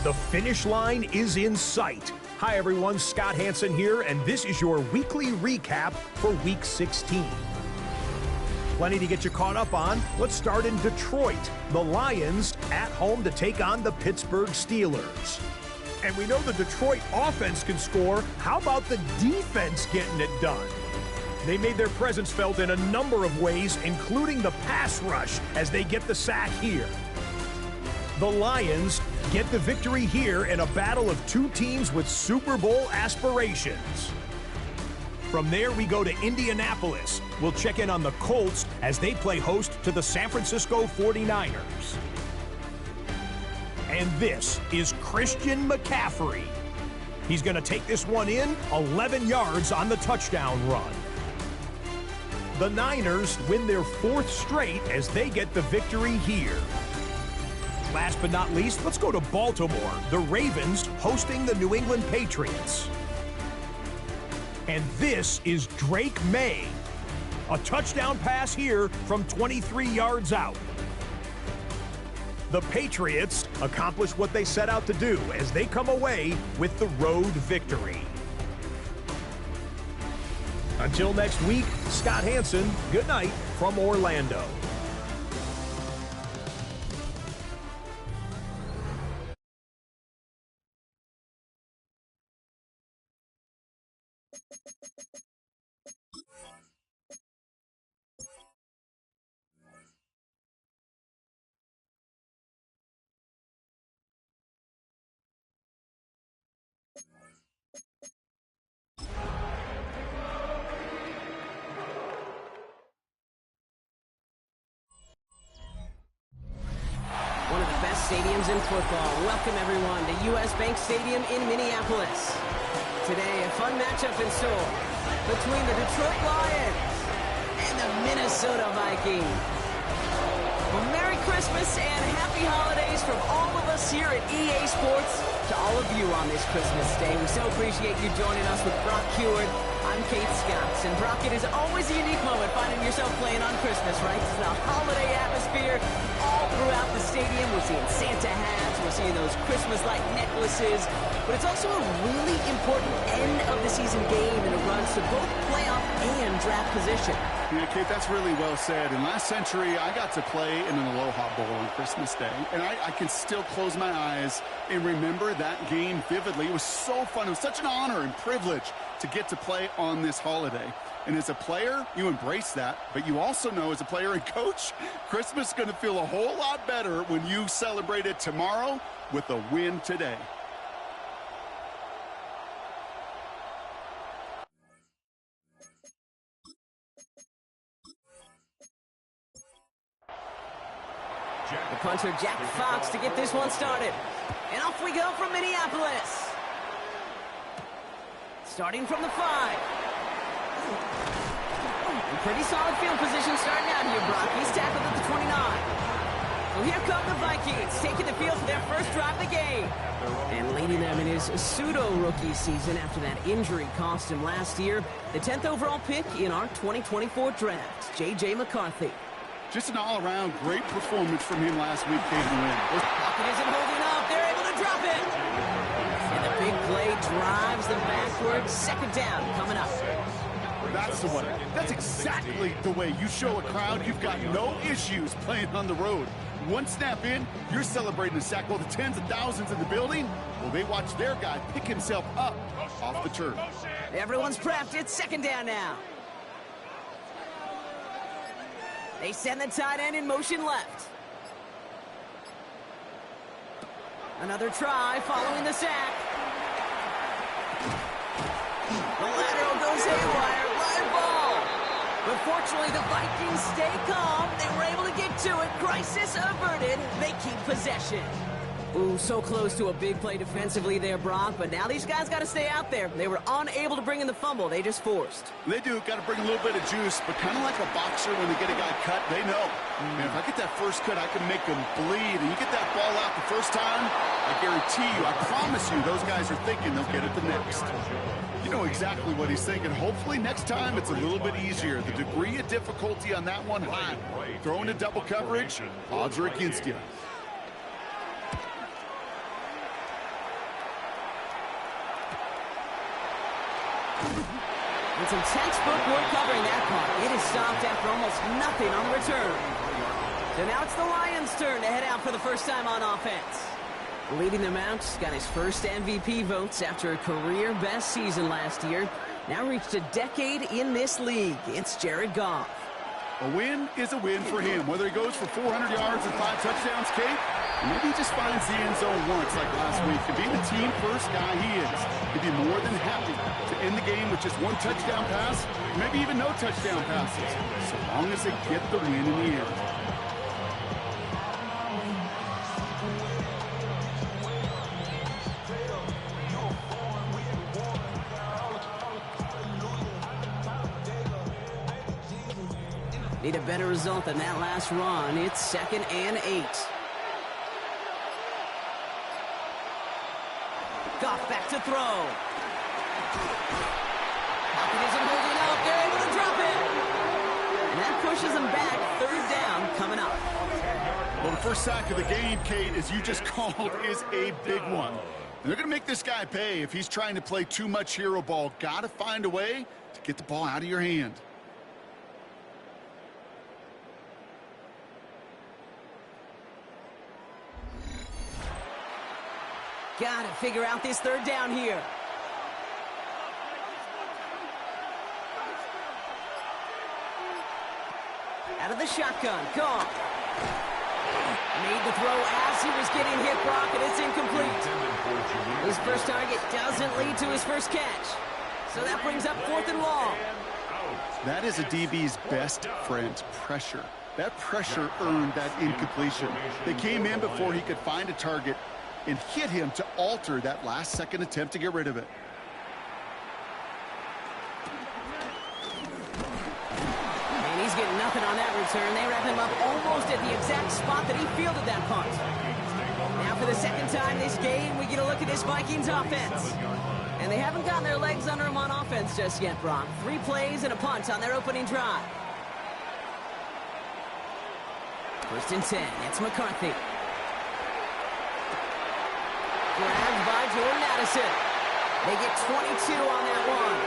The finish line is in sight. Hi everyone, Scott Hanson here, and this is your weekly recap for Week 16. Plenty to get you caught up on. Let's start in Detroit. The Lions at home to take on the Pittsburgh Steelers. And we know the Detroit offense can score. How about the defense getting it done? They made their presence felt in a number of ways, including the pass rush as they get the sack here. The Lions get the victory here in a battle of two teams with Super Bowl aspirations. From there, we go to Indianapolis. We'll check in on the Colts as they play host to the San Francisco 49ers. And this is Christian McCaffrey. He's going to take this one in 11 yards on the touchdown run. The Niners win their fourth straight as they get the victory here. Last but not least, let's go to Baltimore. The Ravens hosting the New England Patriots. And this is Drake May. A touchdown pass here from 23 yards out. The Patriots accomplish what they set out to do as they come away with the road victory. Until next week, Scott Hanson, good night from Orlando. games in football. Welcome, everyone, to U.S. Bank Stadium in Minneapolis. Today, a fun matchup in store between the Detroit Lions and the Minnesota Vikings. Well, Merry Christmas and Happy Holidays from all of us here at EA Sports to all of you on this Christmas Day. We so appreciate you joining us with Brock Huard. I'm Kate Scotts, and Brock, it is always a unique moment finding yourself playing on Christmas, right? It's the holiday atmosphere all throughout the stadium. We're seeing Santa hats, we're seeing those Christmas-like necklaces, but it's also a really important end-of-the-season game in a run to both playoff and draft position. Yeah, Kate, that's really well said. And last century, I got to play in an Aloha Bowl on Christmas Day, and I can still close my eyes and remember that game vividly. It was so fun. It was such an honor and privilege to get to play on this holiday. And as a player, you embrace that, but you also know as a player and coach, Christmas is going to feel a whole lot better when you celebrate it tomorrow with a win today. The punter, Jack Fox, to get this one started. And off we go from Minneapolis. Starting from the 5. Pretty solid field position starting out here, Brock. He's tackled at the 29. So here come the Vikings, taking the field for their first drive of the game. And leading them in his pseudo-rookie season after that injury cost him last year. The 10th overall pick in our 2024 draft, J.J. McCarthy. Just an all-around great performance from him last week, Kate, to win. Pocket isn't holding up. They're able to drop it. And the big play drives them backwards. Second down coming up. That's the one. That's exactly the way you show a crowd you've got no issues playing on the road. One snap in, you're celebrating a sack. Well, the tens of thousands in the building, well, they watch their guy pick himself up off the turf. Everyone's prepped. It's second down now. They send the tight end in motion left. Another try following the sack. The lateral goes haywire. Live ball. But fortunately, the Vikings stay calm. They were able to get to it. Crisis averted. They keep possession. Ooh, so close to a big play defensively there, Brock. But now these guys got to stay out there. They were unable to bring in the fumble. They just forced. They do. Got to bring a little bit of juice. But kind of like a boxer when they get a guy cut, they know. Man, if I get that first cut, I can make them bleed. And you get that ball out the first time, I guarantee you, I promise you, those guys are thinking they'll get it the next. You know exactly what he's thinking. Hopefully next time it's a little bit easier. The degree of difficulty on that one high. Throwing to double coverage, odds are against you. It's some textbook work covering that part. It is stopped after almost nothing on the return. So now it's the Lions' turn to head out for the first time on offense. Leading them out, got his first MVP votes after a career-best season last year. Now reached a decade in this league. It's Jared Goff. A win is a win for him. Whether he goes for 400 yards and 5 touchdowns, Kate, or maybe he just finds the end zone once like last week. To be the team-first guy he is, he'd be more than happy to end the game with just 1 touchdown pass, maybe even no touchdown passes, so long as they get the win in the end. Need a better result than that last run. It's 2nd and 8. Goff back to throw. Pocket isn't holding up. They're able to drop it. And that pushes them back. 3rd down coming up. Well, the first sack of the game, Kate, as you just called, is a big one. And they're going to make this guy pay if he's trying to play too much hero ball. Got to find a way to get the ball out of your hand. Got to figure out this 3rd down here. Out of the shotgun, Goff. Made the throw as he was getting hit, Brock, and it's incomplete. His first target doesn't lead to his first catch. So that brings up 4th and long. That is a DB's best friend, pressure. That pressure earned that incompletion. They came in before he could find a target and hit him to alter that last-second attempt to get rid of it. And he's getting nothing on that return. They wrap him up almost at the exact spot that he fielded that punt. Now for the second time this game, we get a look at this Vikings offense. And they haven't gotten their legs under them on offense just yet, Brock. 3 plays and a punt on their opening drive. First and 10, it's McCarthy. Grabbed by Jordan Addison. They get 22 on that one.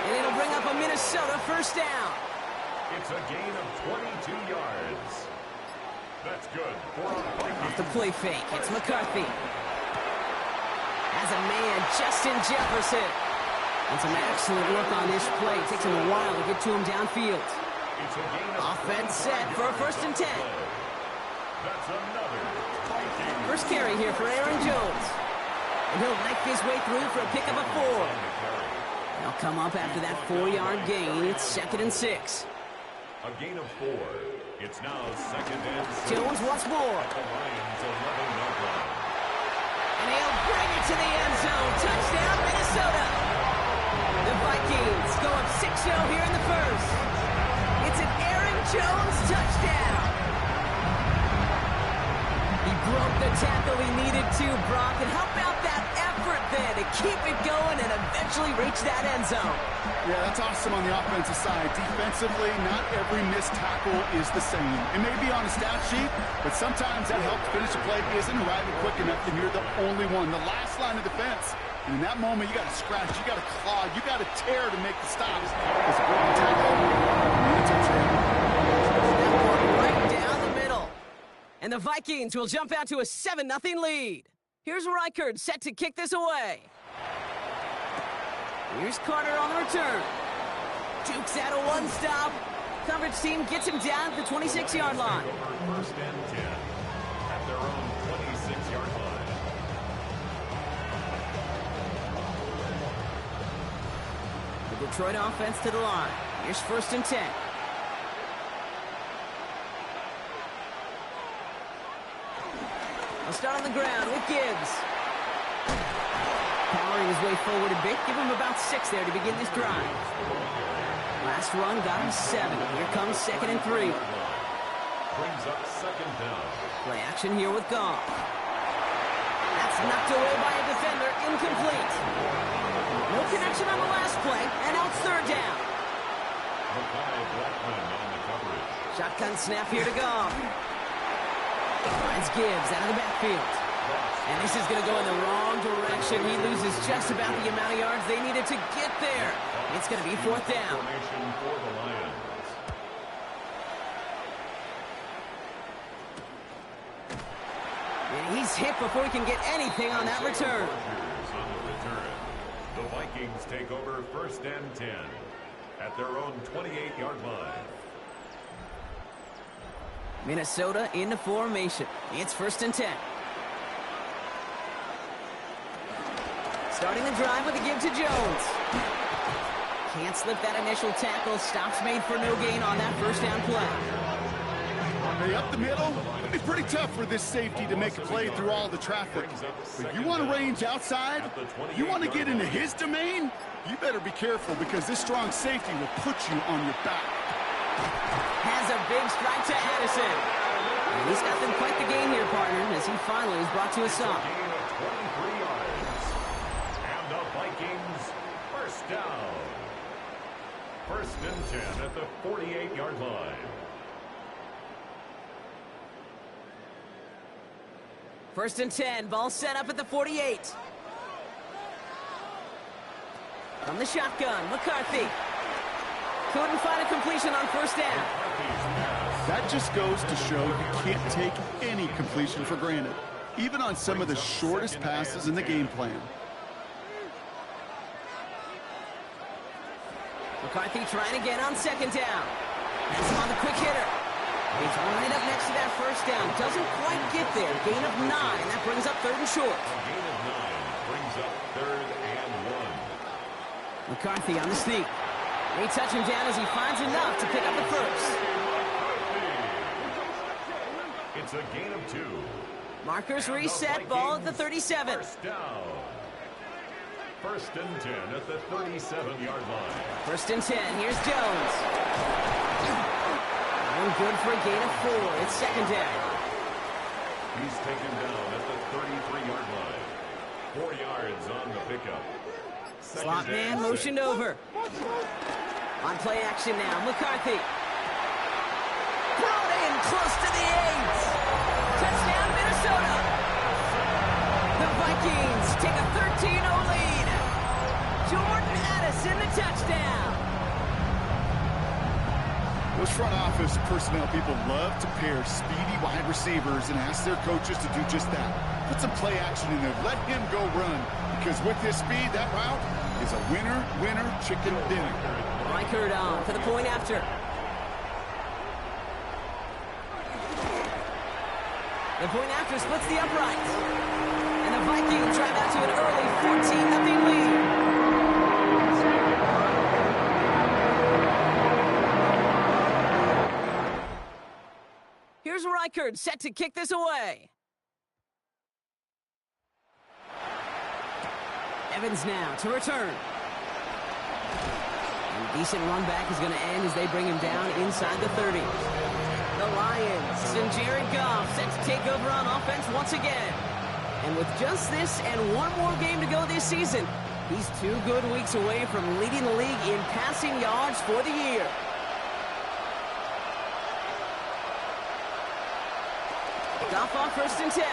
And it'll bring up a Minnesota first down. It's a gain of 22 yards. That's good for a Vikings. Off the play fake, it's McCarthy. Has a man, Justin Jefferson. And some excellent work on this play. It takes him a while to get to him downfield. It's a gain of Offense set for a first and 10. That's another Vikings. First carry here for Aaron Jones. And he'll knife his way through for a pick of a 4. They'll come up after that 4-yard gain. It's 2nd and 6. A gain of 4. It's now 2nd and 6. Jones once more. At the Lions' 11-yard line. And he'll bring it to the end zone. Touchdown, Minnesota. The Vikings go up 6-0 here in the first. It's an Aaron Jones touchdown. He broke the tackle he needed to, Brock. And how about that effort there to keep it going and eventually reach that end zone? Yeah, that's awesome on the offensive side. Defensively, not every missed tackle is the same. It may be on a stat sheet, but sometimes that help to finish a play isn't arriving quick enough, and you're the only one. The last line of defense. And in that moment, you got to scratch, you got to claw, you got to tear to make the stops. It's a broken tackle and a touchdown. That one right down the middle. And the Vikings will jump out to a 7-0 lead. Here's Reichard set to kick this away. Here's Carter on the return. Jukes out a one-stop. Coverage team gets him down at the 26-yard line. First and 10 at their own 26-yard line. The Detroit offense to the line. Here's first and 10. They'll start on the ground with Gibbs. Powering his way forward a bit. Give him about 6 there to begin this drive. Last run got him 7. Here comes 2nd and 3. Brings up 2nd down. Play action here with Goff. That's knocked away by a defender. Incomplete. No connection on the last play. And now it's 3rd down. Makai Blackman on the coverage. Shotgun snap here to Goff. Finds Gibbs out of the backfield. And this is going to go in the wrong direction. He loses just about the amount of yards they needed to get there. It's going to be 4th down. Formation for the Lions. And he's hit before he can get anything on that return. On the return. The Vikings take over 1st and 10 at their own 28-yard line. Minnesota in the formation. It's 1st and 10. Starting the drive with a give to Jones. Can't slip that initial tackle. Stops made for no gain on that first down play. Hey, up the middle, it'll be pretty tough for this safety to make a play through all the traffic. But you want to range outside, you want to get into his domain, you better be careful because this strong safety will put you on your back. Has a big strike to Addison. And he's got them quite the game here, partner, as he finally is brought to a stop. Gain of 23 yards. And the Vikings first down. 1st and 10 at the 48-yard line. First and 10, ball set up at the 48. From the shotgun, McCarthy. Couldn't find a completion on first down. That just goes to show you can't take any completion for granted, even on some of the shortest passes in the game plan. McCarthy trying again on 2nd down. Has him on the quick hitter. He's right up next to that first down. Doesn't quite get there. Gain of 9. That brings up 3rd and short. Gain of 9 brings up 3rd and 1. McCarthy on the sneak. They touch him down as he finds enough to pick up the first. It's a gain of 2. Markers reset, ball at the 37. First down. First and 10 at the 37-yard line. First and 10. Here's Jones. And good for a gain of 4. It's second down. He's taken down at the 33-yard line. 4 yards on the pickup. Slot man motioned over. On play action now, McCarthy. Brought in close to the 8. Touchdown, Minnesota. The Vikings take a 13-0 lead. Jordan Addison, the touchdown. Those front office personnel people love to pair speedy wide receivers and ask their coaches to do just that. Put some play action in there. Let him go run. Because with his speed, that route is a winner, chicken dinner. Reichard on for the point after. The point after splits the uprights. And the Vikings drive out to an early 14-0 lead. Here's Reichard set to kick this away. Evans now to return. And decent run back is going to end as they bring him down inside the 30. The Lions and Jared Goff set to take over on offense once again. And with just this and one more game to go this season, he's 2 good weeks away from leading the league in passing yards for the year. Goff off first and 10.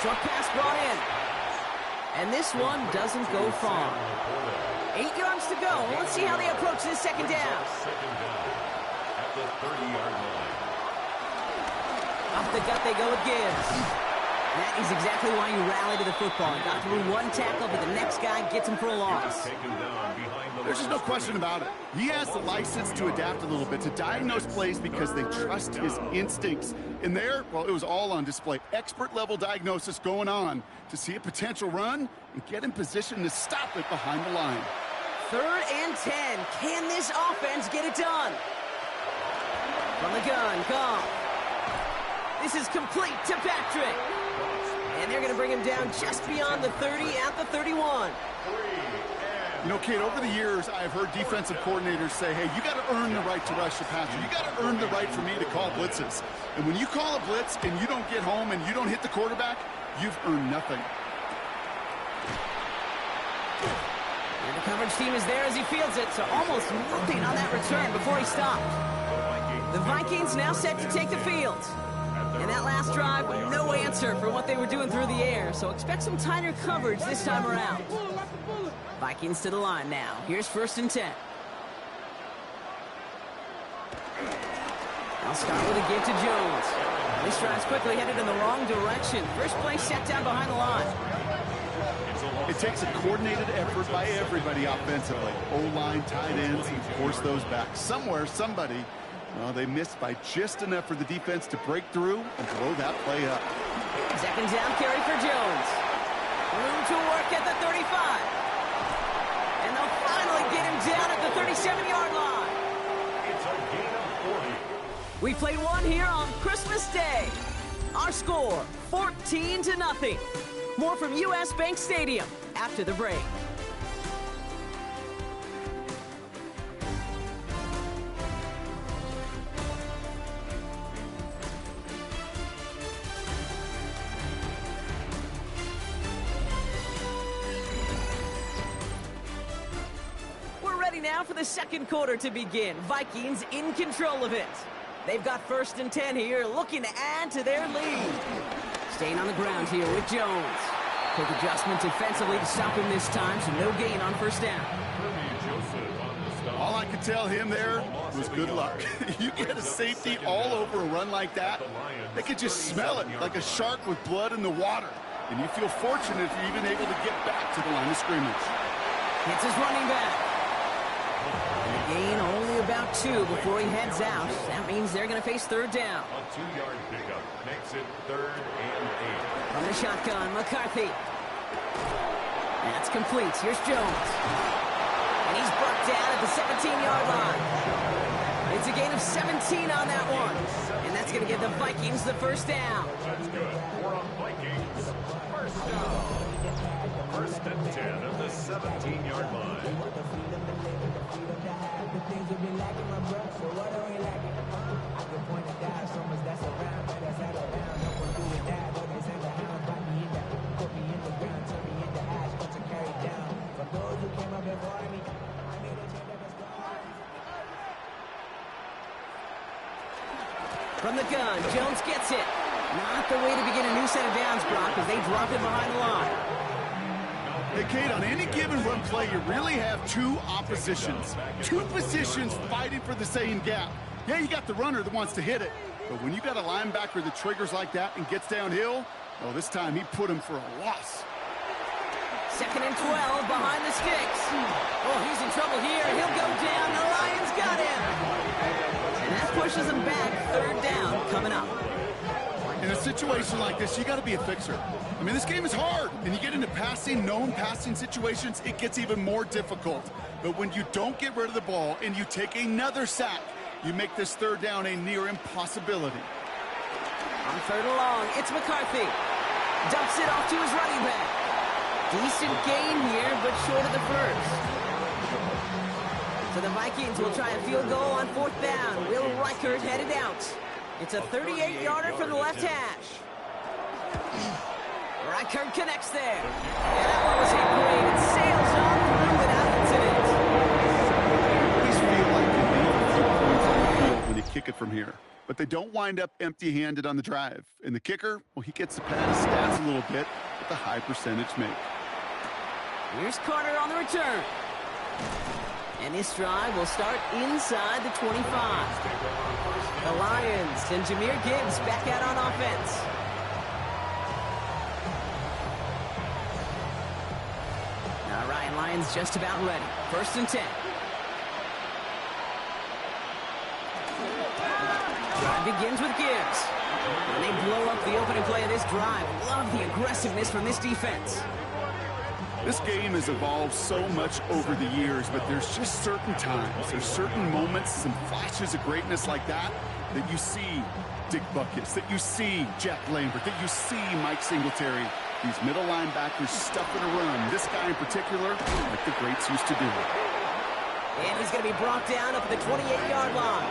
Short pass brought in. And this one doesn't go far. 8 yards to go. Let's see how they approach this second down. Second down at the 30-yard line. Off the gut they go with Gibbs. That is exactly why you rally to the football. Got through one tackle, but the next guy gets him for a loss. Taken down behind the There's just no question about it. He has the license to adapt a little bit, to diagnose plays because they trust his instincts. And there, well, it was all on display. Expert-level diagnosis going on to see a potential run and get in position to stop it behind the line. 3rd and 10. Can this offense get it done? From the gun, Goff. This is complete to Patrick. And they're going to bring him down just beyond the 30 at the 31. You know, Kate, over the years, I've heard defensive coordinators say, hey, you got to earn the right to rush the passer. You got to earn the right for me to call blitzes. And when you call a blitz and you don't get home and you don't hit the quarterback, you've earned nothing. And the coverage team is there as he fields it, so almost nothing on that return before he stopped. The Vikings now set to take the field. And that last drive, no answer for what they were doing through the air, so expect some tighter coverage this time around. Vikings to the line now. Here's 1st and 10. I'll start with a give to Jones. This drive's quickly headed in the wrong direction. First play set down behind the line. It takes a coordinated effort by everybody offensively. O-line, tight ends, and of course those backs. Somewhere, somebody, well, they missed by just enough for the defense to break through and blow that play up. Second down carry for Jones. Room to work at the 35. And they'll finally get him down at the 37-yard line. It's a gain of 40. We played one here on Christmas Day. Our score, 14-0. More from US Bank Stadium after the break. We're ready now for the second quarter to begin. Vikings in control of it. They've got 1st and 10 here, looking to add to their lead. Staying on the ground here with Jones. Quick adjustment defensively to stop him this time, so no gain on 1st down. All I could tell him there was good luck. You get a safety all over a run like that, they could just smell it like a shark with blood in the water. And you feel fortunate if you're even able to get back to the line of scrimmage. Hits his running back. And a gain only about 2 before he heads out. That means they're going to face 3rd down. A 2-yard pickup makes it 3rd and 8. From the shotgun, McCarthy. That's complete. Here's Jones. And he's brought down at the 17-yard line. It's a gain of 17 on that one. And that's going to give the Vikings the first down. That's good for a Vikings first down. First and 10 at the 17-yard line. From the gun, Jones gets it. Not the way to begin a new set of downs, Brock, as they drop it behind the line. Hey, Kate, on any given run play, you really have two oppositions. Two positions fighting for the same gap. Yeah, you got the runner that wants to hit it. But when you got a linebacker that triggers like that and gets downhill, well, this time he put him for a loss. 2nd and 12 behind the sticks. Oh, he's in trouble here. He'll go down. The Lions got him. And that pushes him back. 3rd down coming up. In a situation like this, you got to be a fixer. I mean, this game is hard, and you get into known passing situations, it gets even more difficult. But when you don't get rid of the ball and you take another sack, you make this 3rd down a near impossibility. On 3rd and long, it's McCarthy. Dumps it off to his running back. Decent gain here, but short of the first. So the Vikings will try a field goal on 4th down. Will Reichert headed out. It's a 38-yarder from the left hash. Reichert connects there. And that one was hit great. It sails on through without incident. Always feel like you need 3 points on the field when you kick it from here. But they don't wind up empty-handed on the drive. And the kicker, well, he gets to pad his stats a little bit with a high percentage make. Here's Carter on the return. And this drive will start inside the 25. The Lions and Jahmyr Gibbs back out on offense. All right, Lions just about ready. 1st and 10. Drive begins with Gibbs. And they blow up the opening play of this drive. Love the aggressiveness from this defense. This game has evolved so much over the years, but there's just certain times, there's certain moments, some flashes of greatness like that you see Dick Butkus, that you see Jack Lambert, that you see Mike Singletary. These middle linebackers stuffing a run. This guy in particular, like the greats used to do. And he's going to be brought down up at the 28-yard line.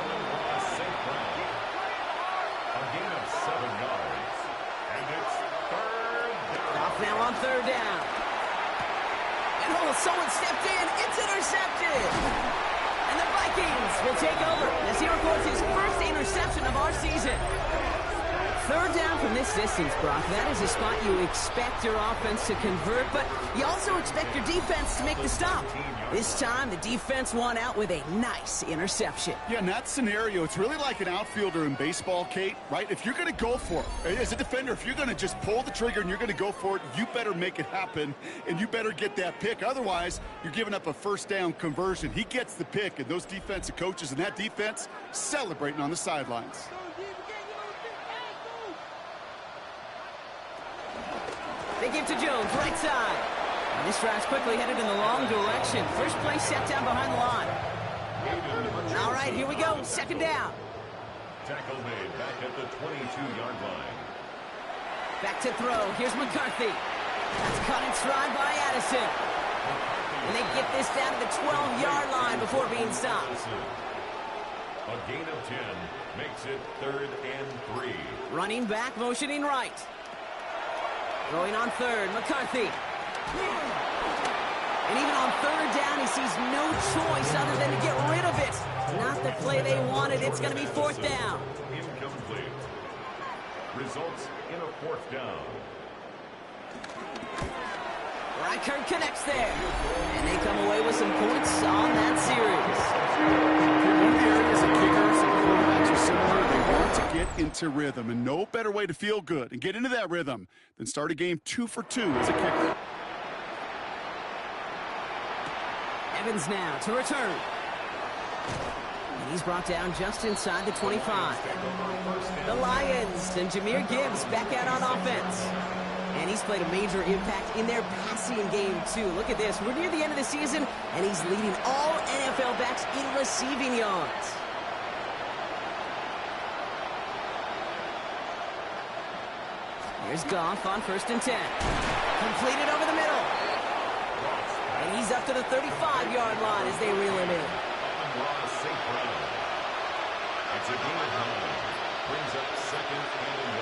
A gain of 7 yards. And it's 3rd down. Off now on 3rd down. And oh, someone stepped in. It's intercepted. And the Vikings will take over as he records his first interception of our season. 3rd down from this distance, Brock. That is a spot you expect your offense to convert, but you also expect your defense to make the stop. This time, the defense won out with a nice interception. Yeah, in that scenario, it's really like an outfielder in baseball, Kate, right? If you're going to go for it, as a defender, if you're going to just pull the trigger and you're going to go for it, you better make it happen, and you better get that pick. Otherwise, you're giving up a 1st down conversion. He gets the pick, and those defensive coaches and that defense celebrating on the sidelines. They give to Jones, right side. And this drive's quickly headed in the long direction. First play set down behind the line. All right, here we go. 2nd down. Tackle made back at the 22-yard line. Back to throw. Here's McCarthy. That's caught in stride by Addison. And they get this down to the 12-yard line before being stopped. A gain of 10 makes it 3rd and 3. Running back, motioning right. Throwing on 3rd, McCarthy. And even on 3rd down, he sees no choice other than to get rid of it. Not the play they wanted. It's going to be 4th down. Incomplete. Results in a 4th down. Reichert connects there. And they come away with some points on that series. One of the areas of kickers and quarterbacks are similar. They want to get into rhythm, and no better way to feel good and get into that rhythm than start a game 2 for 2 as a kicker. Evans now to return. And he's brought down just inside the 25. The Lions and Jahmyr Gibbs back out on offense. And he's played a major impact in their passing game, too. Look at this. We're near the end of the season, and he's leading all NFL backs in receiving yards. Here's Goff on 1st and 10. Completed over the middle. And he's up to the 35-yard line as they reel him in. It's a gain of 9. Brings up 2nd and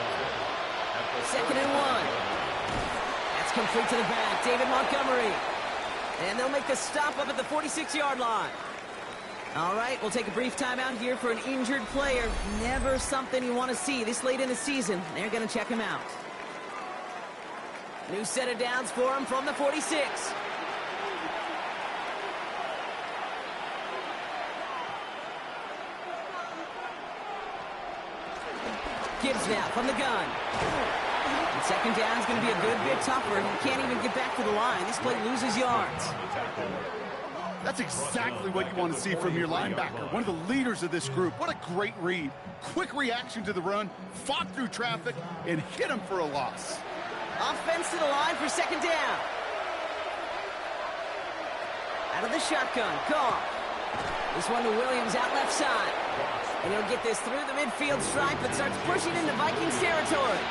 1. 2nd and 1. That's complete to the back. David Montgomery. And they'll make the stop up at the 46-yard line. All right, we'll take a brief timeout here for an injured player. Never something you want to see this late in the season. They're going to check him out. New set of downs for him from the 46. Gibbs now from the gun. And 2nd down is going to be a good bit tougher. He can't even get back to the line. This play loses yards. That's exactly what you want to see from your linebacker, one of the leaders of this group. What a great read. Quick reaction to the run, fought through traffic, and hit him for a loss. Offense to the line for 2nd down. Out of the shotgun, Goff. This one to Williams out left side. And he'll get this through the midfield stripe, but starts pushing into Vikings territory.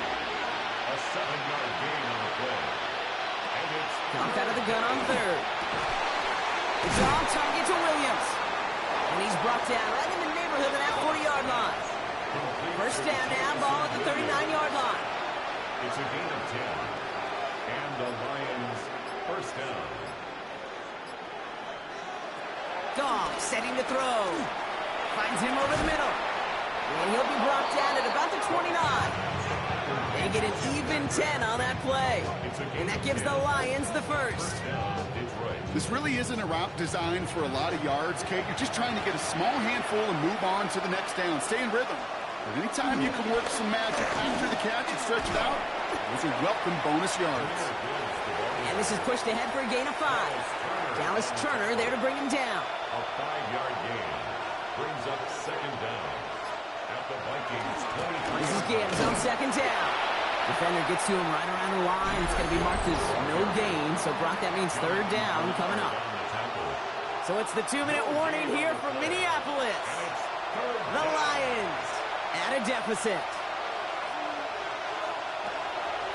A 7-yard gain on the play. And it's Goff out of the gun on 3rd. It's on target to Williams. And he's brought down right in the neighborhood of that 40-yard line. 1st down now, ball at the 39-yard line. It's a gain of 10. And the Lions 1st down. Goff setting to throw. Finds him over the middle. And he'll be brought down at about the 29. They get an even 10 on that play. And that gives the Lions the 1st. This really isn't a route designed for a lot of yards, Kate. You're just trying to get a small handful and move on to the next down. Stay in rhythm. But anytime you can work some magic after the catch and stretch it out, those are welcome bonus yards. And this is pushed ahead for a gain of 5. Dallas Turner there to bring him down. A 5-yard gain. Brings up 2nd down. At the Vikings 23. This is Gibbs on 2nd down. Defender gets to him right around the line. It's going to be marked as no gain. So, Brock, that means 3rd down coming up. So it's the 2-minute warning here from Minneapolis. The Lions at a deficit.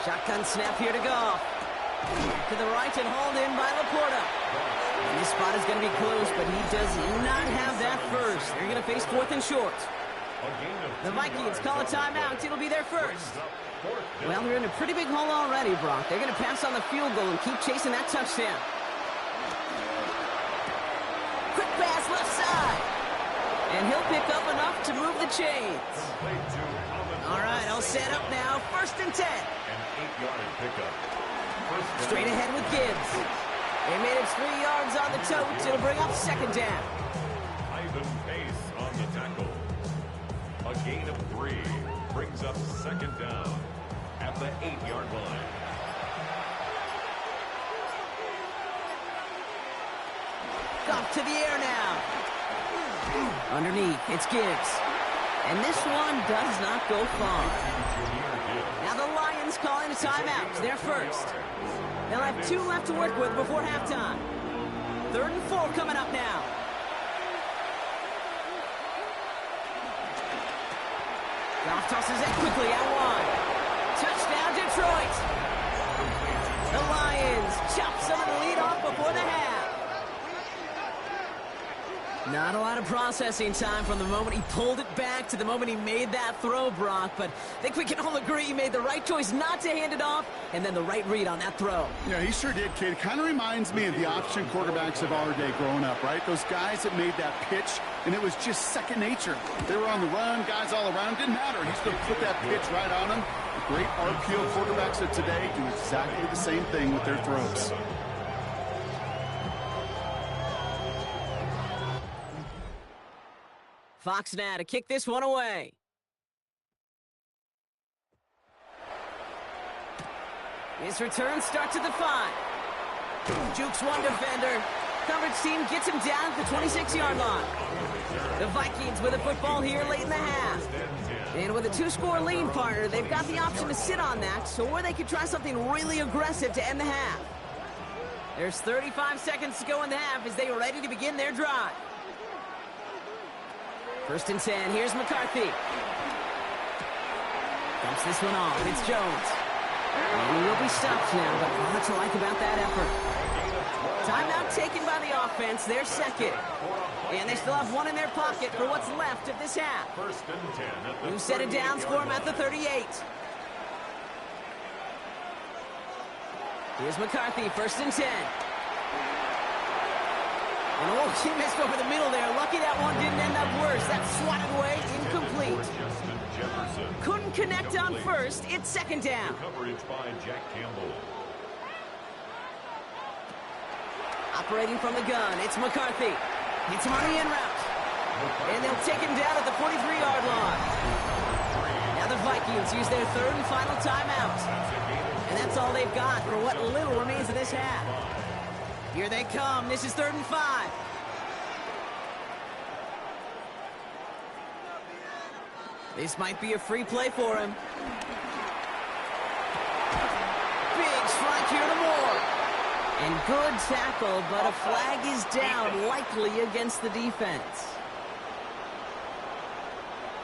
Shotgun snap here to Goff. To the right and hauled in by Laporta. And this spot is going to be close, but he does not have that first. They're going to face 4th and short. The Vikings call a timeout. It'll be their 1st. Well, they're in a pretty big hole already, Brock. They're going to pass on the field goal and keep chasing that touchdown. Quick pass left side. And he'll pick up enough to move the chains. All right, all set up now. 1st and 10. An 8-yard pickup. Straight ahead with Gibbs. They made it 3 yards on the tote. It'll bring up 2nd down. Ivan Pace on the tackle. A gain of 3. Brings up 2nd down at the 8-yard line. Goff to the air now. Underneath, it's Gibbs. And this one does not go far. Now the Lions calling a timeout. They're 1st. They'll have 2 left to work with before halftime. 3rd and 4 coming up now. Goff tosses it quickly out wide. Touchdown, Detroit. The Lions chop some of the lead off before the half. Not a lot of processing time from the moment he pulled it back to the moment he made that throw, Brock. But I think we can all agree he made the right choice not to hand it off, and then the right read on that throw. Yeah, he sure did, kid. It kind of reminds me of the option quarterbacks of our day growing up, right? Those guys that made that pitch, and it was just second nature. They were on the run, guys all around. Didn't matter. He's going to put that pitch right on them. The great RPO quarterbacks of today do exactly the same thing with their throws. Fox now to kick this one away. His return starts at the 5. Jukes one defender. Coverage team gets him down at the 26-yard line. The Vikings with the football here late in the half. And with a 2-score lead, partner, they've got the option to sit on that, or they could try something really aggressive to end the half. There's 35 seconds to go in the half as they are ready to begin their drive. 1st and 10. Here's McCarthy. Dumps this one off. It's Jones. And he will be stopped now, but a lot to like about that effort. Timeout taken by the offense, their second. And they still have one in their pocket for what's left of this half. First and 10 at the New set of downs for him at the 38. Here's McCarthy, first and 10. And oh, he missed over the middle there. Lucky that one didn't end up worse. That's swatted away, incomplete. Justin Jefferson. Couldn't connect on first. It's second down. Coverage by Jack Campbell. Operating from the gun, it's McCarthy. Hits him on the in route. And they'll take him down at the 43-yard line. Now the Vikings use their third and final timeout. And that's all they've got for what little remains of this half. Here they come. This is 3rd and 5. This might be a free play for him. Big strike here to Moore. And good tackle, but a flag is down, likely against the defense.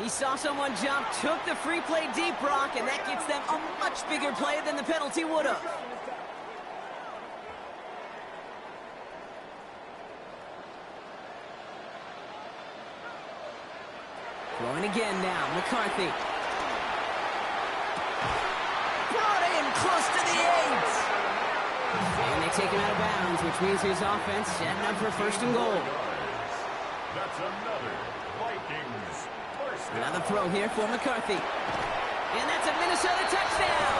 He saw someone jump, took the free play deep, Brock, and that gets them a much bigger play than the penalty would have. Throwing again now, McCarthy. Brought in close to the 8. And they take him out of bounds, which means his offense setting up for 1st and goal. That's another Vikings first down. Another throw here for McCarthy. And that's a Minnesota touchdown.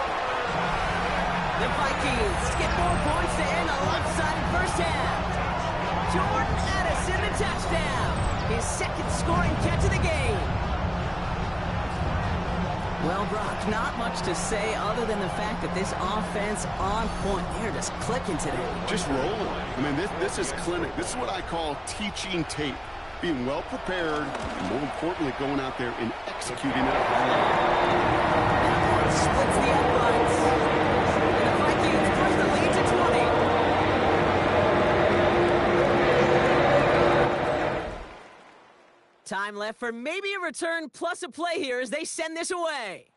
The Vikings get more points to end a lopsided first half. Jordan Addison the touchdown. His 2nd scoring catch of the game. Well, Brock, not much to say other than the fact that this offense on point. They're just clicking today. Just rolling. I mean, this is clinic. This is what I call teaching tape. Being well prepared, and more importantly, going out there and executing it. Splits the uprights. And the Vikings push the lead to 20. Time left for maybe a return plus a play here as they send this away.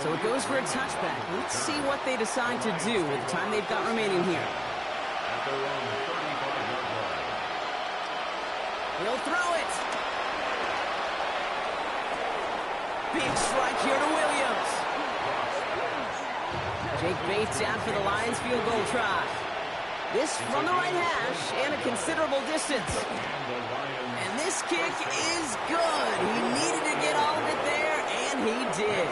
So it goes for a touchback. Let's see what they decide to do with the time they've got remaining here. At their own 35-yard line. He'll throw it. Big strike here to Williams. Jake Bates out for the Lions field goal try. This from the right hash and a considerable distance. And this kick is good. He needed to get all of it there, and he did.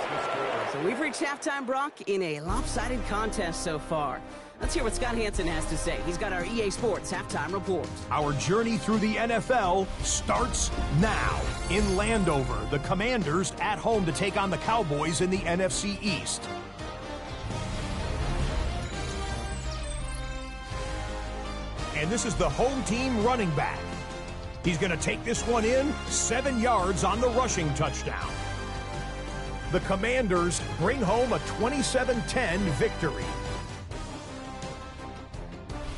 So we've reached halftime, Brock, in a lopsided contest so far. Let's hear what Scott Hansen has to say. He's got our EA Sports halftime report. Our journey through the NFL starts now. In Landover, the Commanders at home to take on the Cowboys in the NFC East. And this is the home team running back. He's going to take this one in 7 yards on the rushing touchdown. The Commanders bring home a 27-10 victory.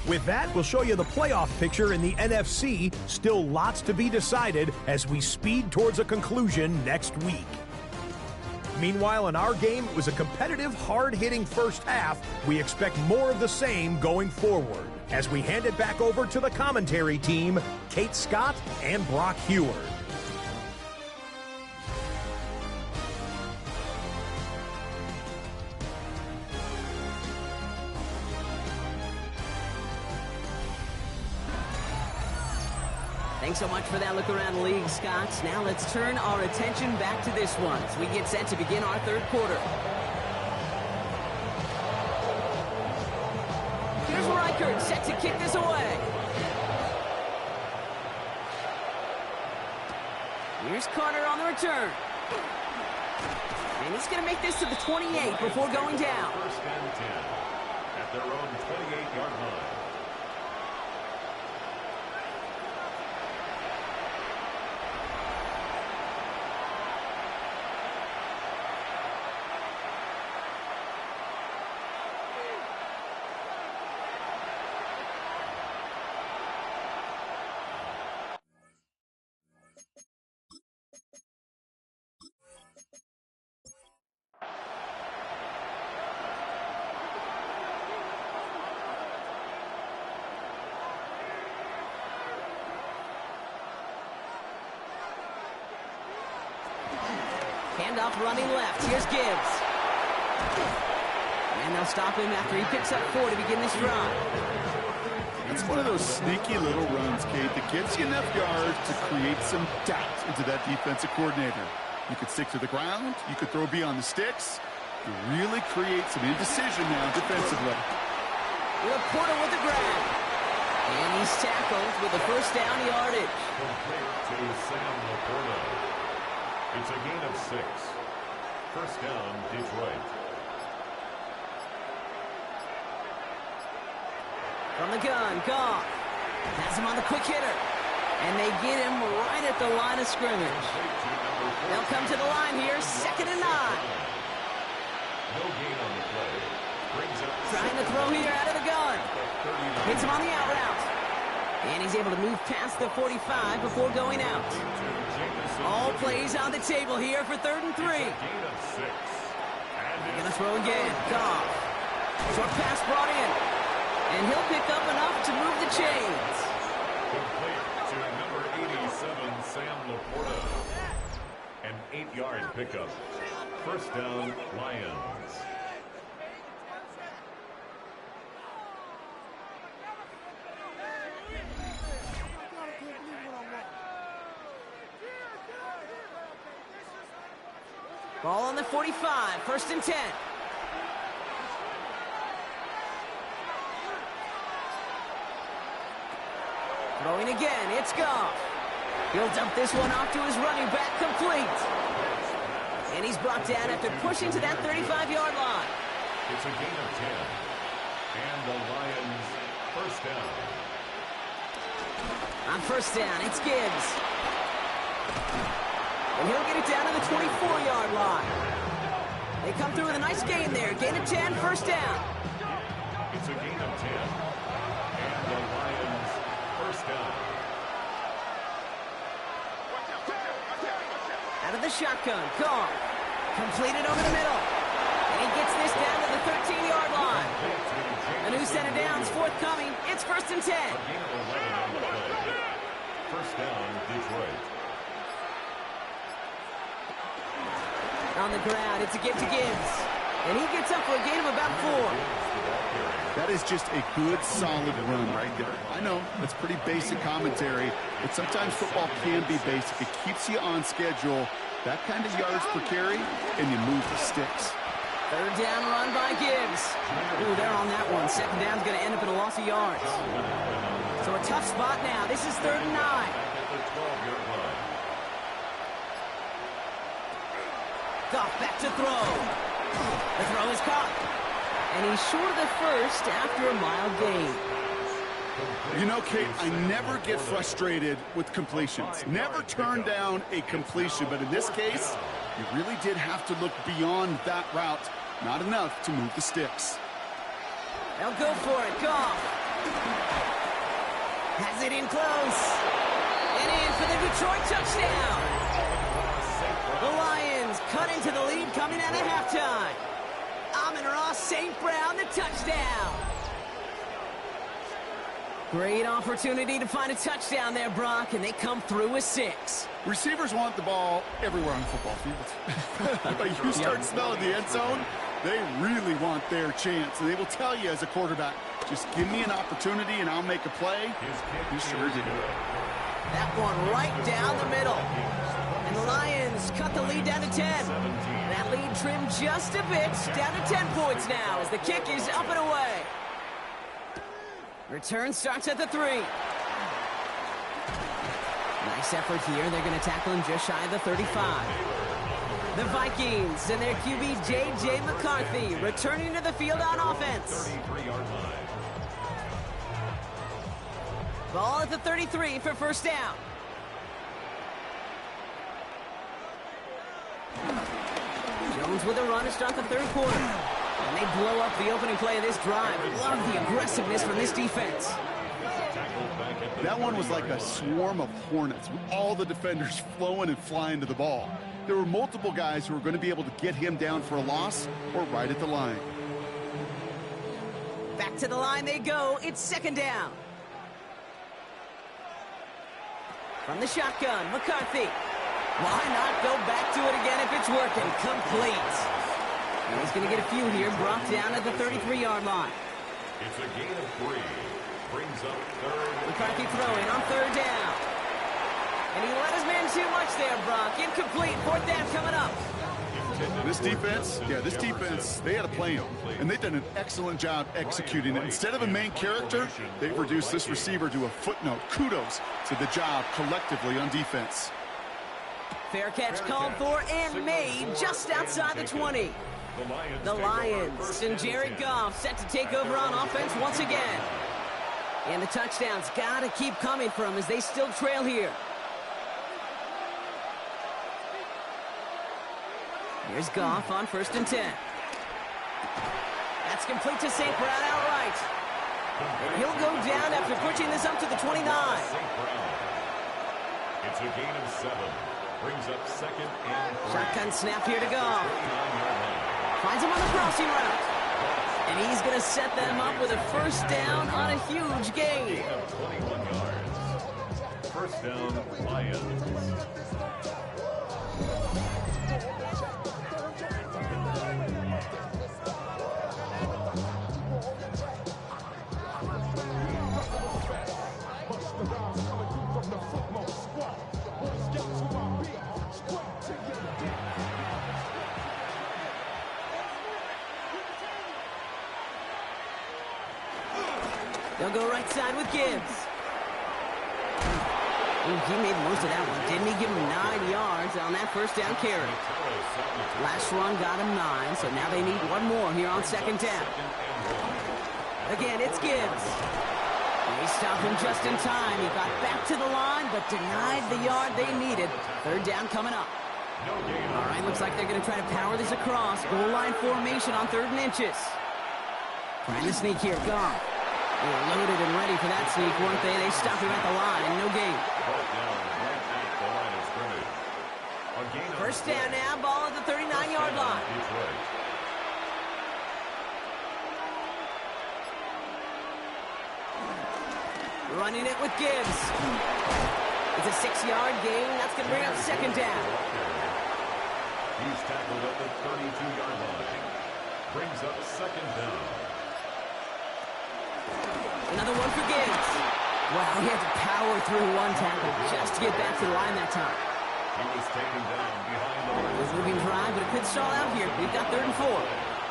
With that, we'll show you the playoff picture in the NFC. Still lots to be decided as we speed towards a conclusion next week. Meanwhile, in our game, it was a competitive, hard-hitting first half. We expect more of the same going forward as we hand it back over to the commentary team, Kate Scott and Brock Heward. Thanks so much for that look around the league, Scott. Now let's turn our attention back to this one as we get set to begin our third quarter. Here's Reichert set to kick this away. Here's Carter on the return. And he's going to make this to the 28 before going down. First and 10 at their own 28-yard line. Handoff running left. Here's Gibbs. And they'll stop him after he picks up 4 to begin this drive. It's one of those sneaky little runs, Kate, that gets you enough yards to create some doubt into that defensive coordinator. You could stick to the ground. You could throw beyond the sticks. You really create some indecision now defensively. Laporta with the grab. And he's tackled with the first down yardage. Complete to Sam Laporta. It's a gain of 6. First down, Detroit. From the gun, Goff. Has him on the quick hitter. And they get him right at the line of scrimmage. They'll come to the line here, 2nd and 9. No gain on the play. Brings up Trying to throw here out of the gun. Hits him on the out route. And he's able to move past the 45 before going out. All plays on the table here for 3rd and 3. gain of 6. And Gonna throw again. Goff. Short pass brought in. And he'll pick up enough to move the chains. complete to number 87, Sam Laporta. An 8-yard pickup. First down, Lions. Ball on the 45. 1st and 10. Throwing again, it's Goff. He'll dump this one off to his running back, complete. And he's brought down after pushing to that 35-yard line. It's a gain of 10. And the Lions first down. On first down, it's Gibbs. And he'll get it down to the 24-yard line. They come through with a nice gain there. Gain of 10, first down. It's a gain of 10. And the Lions first down. Out of the shotgun, Goff. Completed over the middle. And he gets this down to the 13-yard line. A new set of downs forthcoming. It's 1st and 10. A gain of 11 on the play. First down, Detroit. On the ground, it's a give to Gibbs. And he gets up for a gain of about 4. That is just a good, solid run right there. I know, that's pretty basic commentary, but sometimes football can be basic. It keeps you on schedule. That kind of yards per carry, and you move the sticks. 3rd down run by Gibbs. Ooh, they're on that one. 2nd down's going to end up in a loss of yards. So a tough spot now. This is 3rd and 9. At the 12-yard line. Goff back to throw. The throw is caught. And he's short of the first after a mild gain. You know, Kate, I never get frustrated with completions. Never turn down a completion, but in this case, you really did have to look beyond that route. Not enough to move the sticks. They'll go for it. Goff. Has it in close. And in for the Detroit touchdown. The Lions cut into the lead coming out of halftime. Amon-Ra St. Brown, the touchdown. Great opportunity to find a touchdown there, Brock, and they come through with 6. Receivers want the ball everywhere on the football field. But you start smelling the end zone, they really want their chance. And they will tell you as a quarterback, just give me an opportunity and I'll make a play. He sure did. That one right down the middle. And the Lions cut the lead down to 10. That lead trimmed just a bit, down to 10 points now as the kick is up and away. Return starts at the 3. Nice effort here. They're going to tackle him just shy of the 35. The Vikings and their QB J.J. McCarthy returning to the field on offense. 33-yard line. Ball at the 33 for first down. Jones with a run to start the 3rd quarter. And they blow up the opening play of this drive. Love the aggressiveness from this defense. That one was like a swarm of hornets with all the defenders flowing and flying to the ball. There were multiple guys who were going to be able to get him down for a loss or right at the line. Back to the line they go. It's 2nd down. From the shotgun, McCarthy. Why not go back to it again if it's working? Complete. And he's going to get a few here, brought down at the 33-yard line. It's a gain of 3. Brings up third. McCarthy throwing on third down. And he let his man too much there, Brock. Incomplete. Fourth down coming up. This defense, they had a plan, and they've done an excellent job executing it. Instead of a main character, they've reduced this receiver to a footnote. Kudos to the job collectively on defense. Fair catch called for and made just outside the 20. The Lions and Jared Goff set to take over on offense once again. And the touchdowns got to keep coming from as they still trail here. Here's Goff on 1st and 10. That's complete to St. Brown outright. And he'll go down after pushing this up to the 29. It's a gain of 7. Brings up 2nd and 3. Shotgun snap here to Goff. Finds him on the crossing route. And he's going to set them up with a first down on a huge gain. 21 yards. First down, Lions. They'll go right side with Gibbs. Ooh, he made most of that one, didn't he? Give him 9 yards on that first down carry. Last run got him 9, so now they need one more here on 2nd down. Again, it's Gibbs. They stop him just in time. He got back to the line, but denied the yard they needed. 3rd down coming up. All right, looks like they're going to try to power this across. Goal line formation on 3rd and inches. Trying to sneak here, Goff. They were loaded and ready for that sneak, weren't they? They stopped him at the line. No gain. First down now, ball at the 39-yard line. Running it with Gibbs. It's a 6-yard gain. That's going to bring up 2nd down. He's tackled at the 32-yard line. Brings up 2nd down. Another one for Gibbs. Wow, he had to power through one tackle just to get back to the line that time. He was taken down behind the line. It was moving drive, but it could stall out here. We've got 3rd and 4.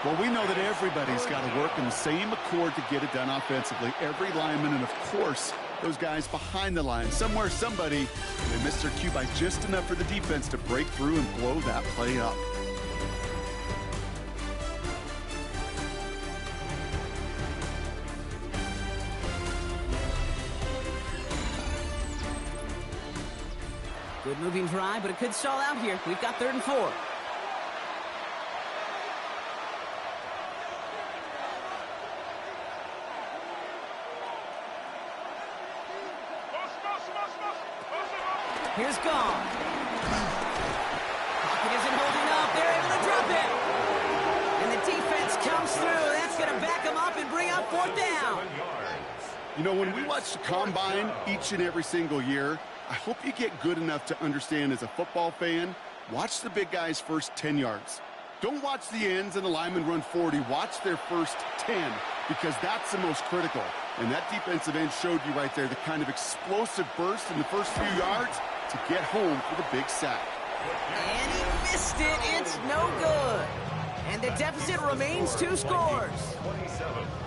Well, we know that everybody's got to work in the same accord to get it done offensively. Every lineman, and of course, those guys behind the line. Somewhere, somebody, they missed their cue by just enough for the defense to break through and blow that play up. Good moving drive, but it could stall out here. We've got 3rd and 4. Here's Goff. Pocket isn't holding up. They're able to drop it. And the defense comes through. That's going to back them up and bring up 4th down. You know, when we watch the combine each and every single year, I hope you get good enough to understand as a football fan, watch the big guys' first 10 yards. Don't watch the ends and the linemen run 40. Watch their first 10 because that's the most critical. And that defensive end showed you right there the kind of explosive burst in the first few yards to get home for the big sack. And he missed it. It's no good. And the deficit remains 2 scores.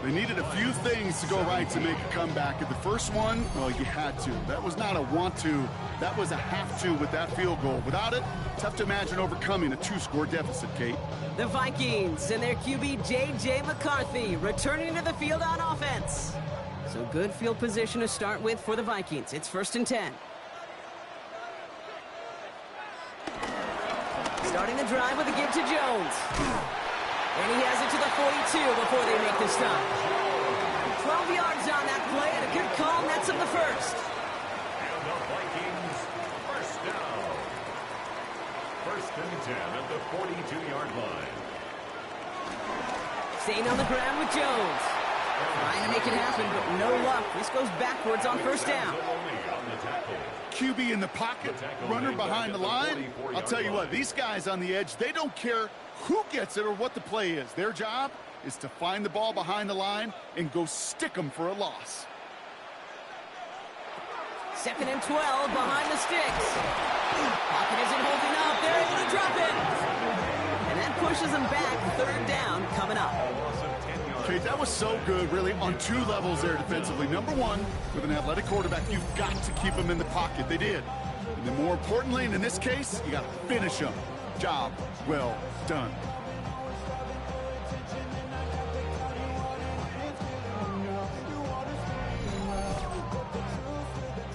They needed a few things to go right to make a comeback. And the first one, well, you had to. That was not a want to. That was a have to with that field goal. Without it, tough to imagine overcoming a 2-score deficit, Kate. The Vikings and their QB J.J. McCarthy returning to the field on offense. So good field position to start with for the Vikings. It's 1st and 10. Starting the drive with a give to Jones. And he has it to the 42 before they make the stop. 12 yards on that play and a good call nets him the first. And the Vikings first down. 1st and 10 at the 42-yard line. Staying on the ground with Jones. Trying to make it happen, but no luck. This goes backwards on 1st down. QB in the pocket, runner behind the line. I'll tell you what, these guys on the edge, they don't care who gets it or what the play is. Their job is to find the ball behind the line and go stick them for a loss. 2nd and 12 behind the sticks. Pocket isn't holding up. They're able to drop it. And that pushes them back. 3rd down coming up. Okay, that was so good, really, on 2 levels there defensively. Number 1, with an athletic quarterback, you've got to keep him in the pocket. They did. And then more importantly, and in this case, you got to finish him. Job well done.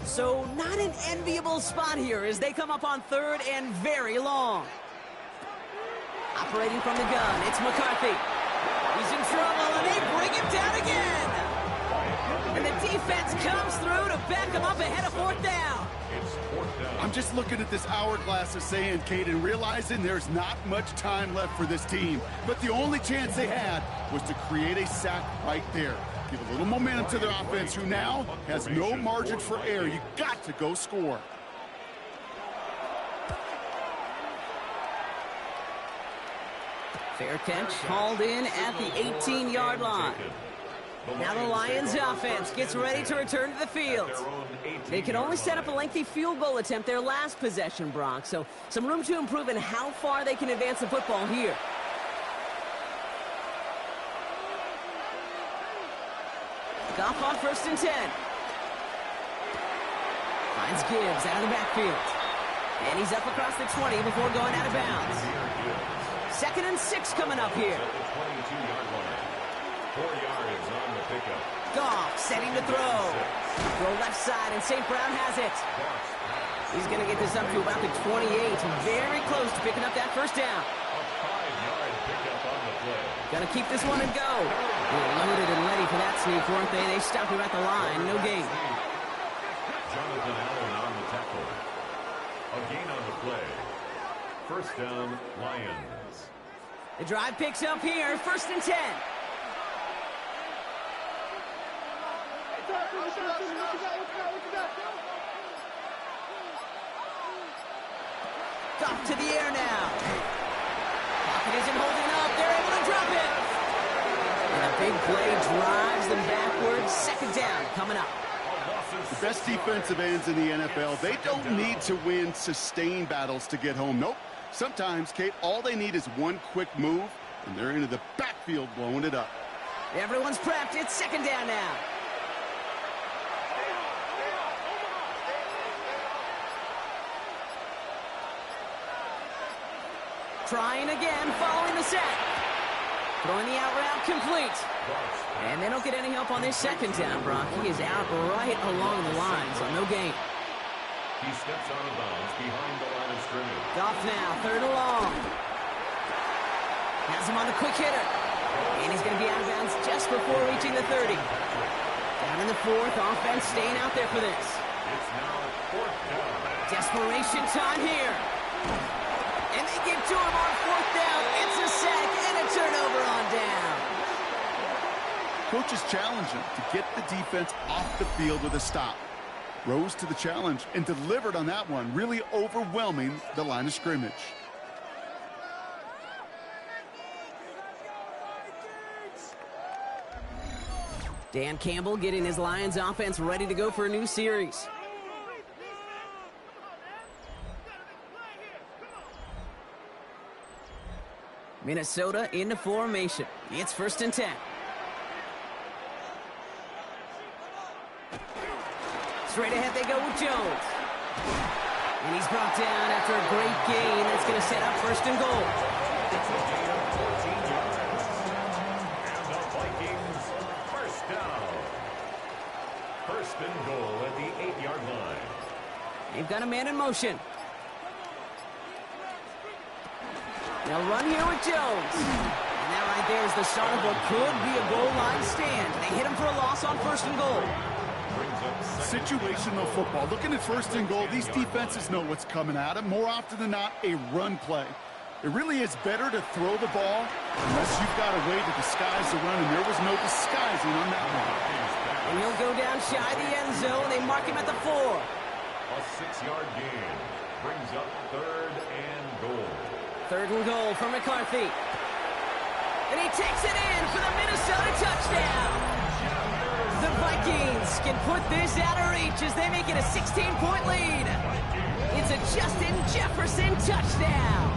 So not an enviable spot here as they come up on 3rd and very long. Operating from the gun, it's McCarthy. He's in trouble, and they bring him down again. And the defense comes through to back him up ahead of 4th down. I'm just looking at this hourglass of sand, Kate, and realizing there's not much time left for this team. But the only chance they had was to create a sack right there. Give a little momentum to their offense, who now has no margin for error. You got to go score. Fair catch hauled in at the 18-yard line. Now the Lions offense gets ready to return to the field. They can only set up a lengthy field goal attempt their last possession, Brock, so some room to improve in how far they can advance the football here. Goff on 1st and 10. Finds Gibbs out of the backfield. And he's up across the 20 before going out of bounds. 2nd and 6 coming up here. 4 yards on the pickup. Goff setting to throw. Throw left side, and St. Brown has it. He's going to get this up to about the 28. Very close to picking up that 1st down. A 5-yard pickup on the play. Got to keep this one and go. They were loaded and ready for that sneak, weren't they? They stopped him at the line. No gain. Jonathan Allen on the tackle. A gain on the play. 1st down, Lions. The drive picks up here. 1st and 10. Off to the air now. Pocket isn't holding up. They're able to drop it. And a big play drives them backwards. 2nd down coming up. The best defensive ends in the NFL, they don't need to win sustained battles to get home. Nope. Sometimes, Kate, all they need is one quick move, and they're into the backfield blowing it up. Everyone's prepped. It's 2nd down now. Trying again, following the sack. Throwing the out route complete. And they don't get any help on this 2nd down, Brock. He is out right along the line, so no gain. He steps out of bounds behind the line of scrimmage. Goff now, 3rd and long. Has him on the quick hitter. And he's going to be out of bounds just before reaching the 30. Down in the 4th, offense staying out there for this. It's now 4th down. Desperation time here. And they get to him on 4th down. It's a sack and a turnover on down. Coaches challenge him to get the defense off the field with a stop. Rose to the challenge and delivered on that one, really overwhelming the line of scrimmage. Dan Campbell getting his Lions offense ready to go for a new series. Minnesota into formation. It's 1st and 10. Straight ahead they go with Jones. And he's brought down after a great gain. That's going to set up 1st and goal. It's a gain of 14 yards. And the Vikings, 1st down. 1st and goal at the 8-yard line. They've got a man in motion. They'll run here with Jones. And that right there is the start of what could be a goal line stand. They hit him for a loss on 1st and goal. Situational football. Looking at 1st and goal, these defenses know what's coming at them. More often than not, a run play. It really is better to throw the ball unless you've got a way to disguise the run, and there was no disguising on that one. And he'll go down shy of the end zone. They mark him at the 4. A 6-yard gain brings up 3rd and goal. 3rd and goal for McCarthy. And he takes it in for the Minnesota touchdown. The Vikings can put this out of reach as they make it a 16-point lead. It's a Justin Jefferson touchdown.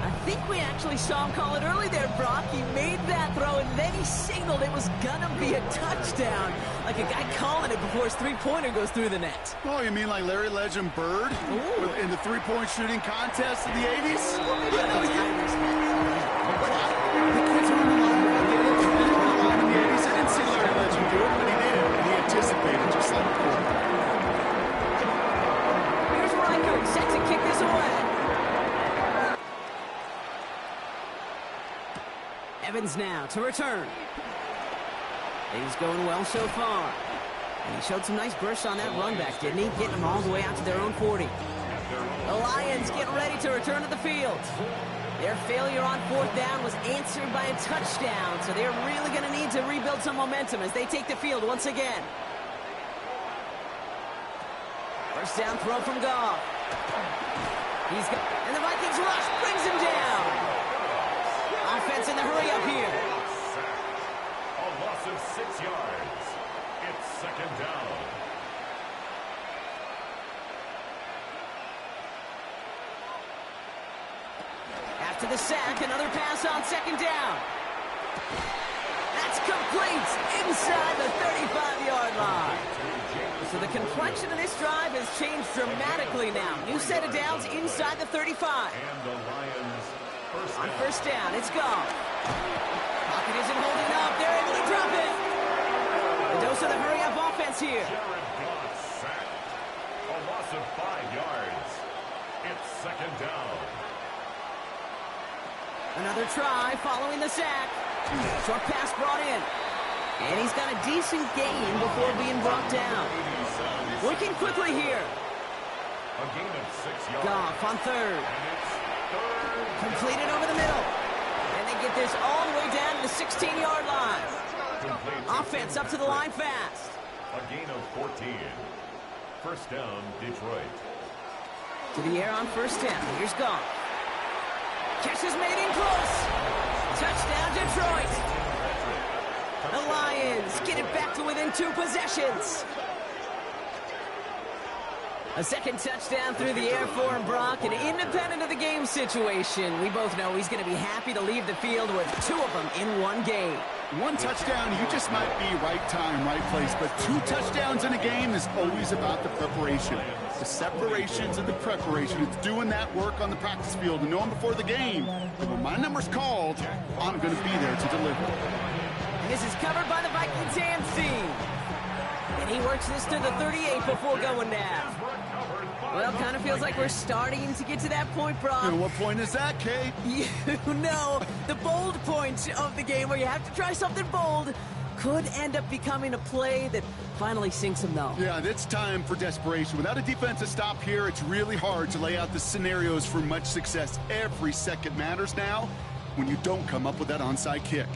I think we actually saw him call it early there, Brock. He made that throw, and then he signaled it was gonna be a touchdown. Like a guy calling it before his three-pointer goes through the net. Oh, you mean like Larry Legend Bird in the three-point shooting contest in the 80s? I didn't see Larry Legend do it, but he did it, and he anticipated just like the quarterback. Here's Reichert, set to kick this away. Evans now to return. He's going well so far. And he showed some nice bursts on that run back, didn't he? Getting them all the way out to their own 40. The Lions get ready to return to the field. Their failure on 4th down was answered by a touchdown, so they're really going to need to rebuild some momentum as they take the field once again. First down throw from Goff. And the Vikings rush brings him down. Offense in the hurry up here. A loss of 6 yards. It's 2nd down. After the sack, another pass on 2nd down. That's complete inside the 35-yard line. So the complexion of this drive has changed dramatically now. New set of downs inside the 35. And the Lions On 1st down, it's gone. Pocket isn't holding up. They're able to drop it. The dose of the hurry-up offense here. Jared Goff sacked. A loss of 5 yards. It's 2nd down. Another try following the sack. Short pass brought in. And he's got a decent gain before being brought down. Working quickly here. A gain of 6 yards. Goff on 3rd. And it's 3rd. Completed over the middle. And they get this all the way down to the 16-yard line. Offense up to the line fast. A gain of 14. First down, Detroit. To the air on 1st down. Here's Goff. Catch is made in close. Touchdown, Detroit. The Lions get it back to within 2 possessions. A 2nd touchdown through the air for him, Brock, and independent of the game situation, we both know he's going to be happy to leave the field with 2 of them in 1 game. 1 touchdown, you just might be right time, right place, but 2 touchdowns in a game is always about the preparation. The separations and the preparation. It's doing that work on the practice field and knowing before the game that when my number's called, I'm going to be there to deliver. This is covered by the Vikings hands team. And he works this to the 38 before going down. Well, kind of feels like we're starting to get to that point, Brock. And what point is that, Kate? You know, the bold point of the game where you have to try something bold could end up becoming a play that finally sinks him, though. Yeah, it's time for desperation. Without a defensive stop here, it's really hard to lay out the scenarios for much success. Every second matters now when you don't come up with that onside kick.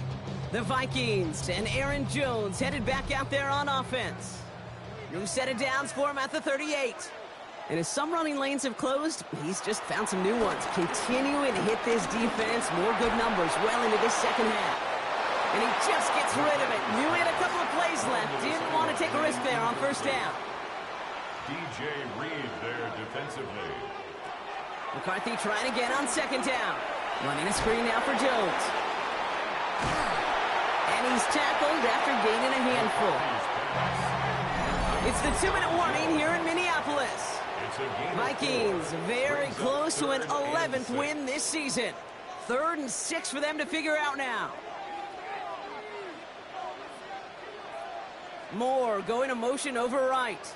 The Vikings and Aaron Jones headed back out there on offense. New set of downs for him at the 38. And as some running lanes have closed, he's just found some new ones. Continuing to hit this defense, more good numbers well into this 2nd half. And he just gets rid of it. Knew he had a couple of plays left. Didn't want to take a risk there on 1st down. DJ Reed there defensively. McCarthy trying again on 2nd down. Running a screen now for Jones. And he's tackled after gaining a handful. It's the 2-minute warning here in Minneapolis. Vikings very close to an 11th win this season. 3rd and 6 for them to figure out now. Moore going to motion over right.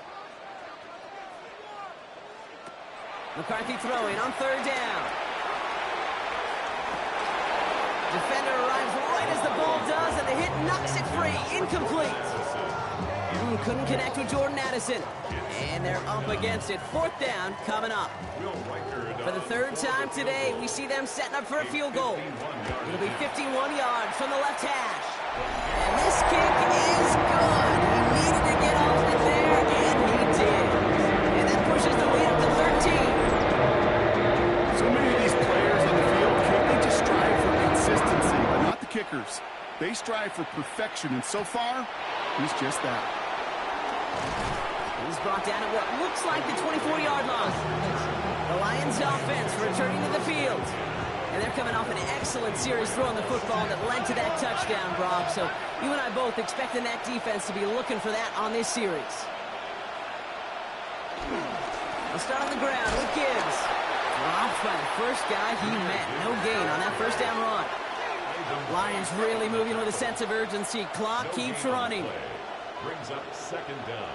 McCarthy throwing on 3rd down. Defender arrives right as the ball does, and the hit knocks it free. Incomplete. Couldn't connect with Jordan Addison. And they're up against it. 4th down coming up. For the 3rd time today, we see them setting up for a field goal. It'll be 51 yards from the left hash. And this kick is good. He needed to get off it there, and kickers. They strive for perfection, and so far, he's just that. He's brought down at what looks like the 24-yard line. The Lions offense returning to the field. And they're coming off an excellent series throwing the football that led to that touchdown, Brock. So you and I both expecting that defense to be looking for that on this series. They'll start on the ground with Gibbs. Dropped by the first guy he met. No gain on that first down run. Lions really moving with a sense of urgency. Clock keeps running. Brings up second down.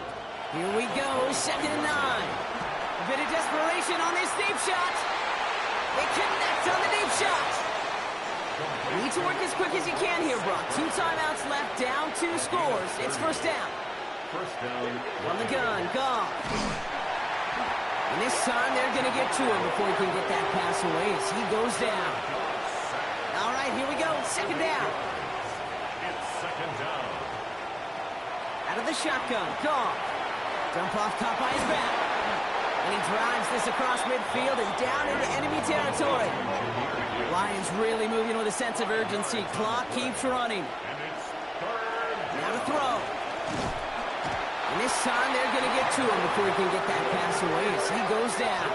Here we go, 2nd and 9. A bit of desperation on this deep shot. They connect on the deep shot. Need to work as quick as you can here, Brock. 2 timeouts left, down 2 scores. It's first down. First down. On the gun, Goff. And this time they're going to get to him before he can get that pass away as he goes down. All right, here we go, 2nd down. It's second down. Out of the shotgun, Goff. Dump off, caught by his back. And he drives this across midfield and down into enemy territory. Lions really moving with a sense of urgency. Clock keeps running. And it's third. Now to throw. And this time they're going to get to him before he can get that pass away as he goes down.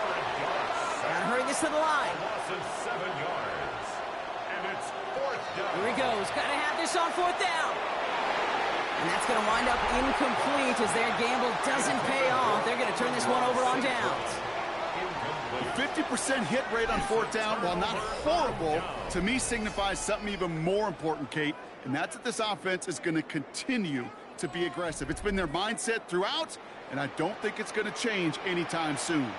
Gotta hurry this to the line. Loss of 7 yards. And it's fourth down. Here he goes. Gotta have this on 4th down. And that's going to wind up incomplete as their gamble doesn't pay off. They're going to turn this one over on downs. The 50% hit rate on 4th down, while not horrible, to me signifies something even more important, Kate, and that's that this offense is going to continue to be aggressive. It's been their mindset throughout, and I don't think it's going to change anytime soon.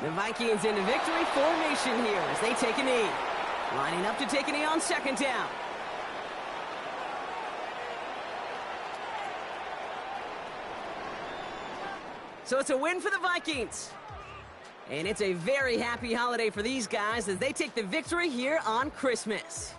The Vikings into victory formation here as they take a knee. Lining up to take a knee on 2nd down. So it's a win for the Vikings. And it's a very happy holiday for these guys as they take the victory here on Christmas.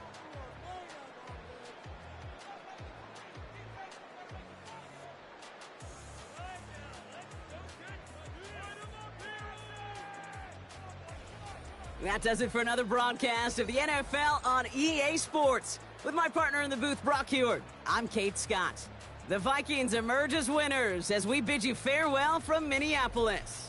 That does it for another broadcast of the NFL on EA Sports. With my partner in the booth, Brock Huard, I'm Kate Scott. The Vikings emerge as winners as we bid you farewell from Minneapolis.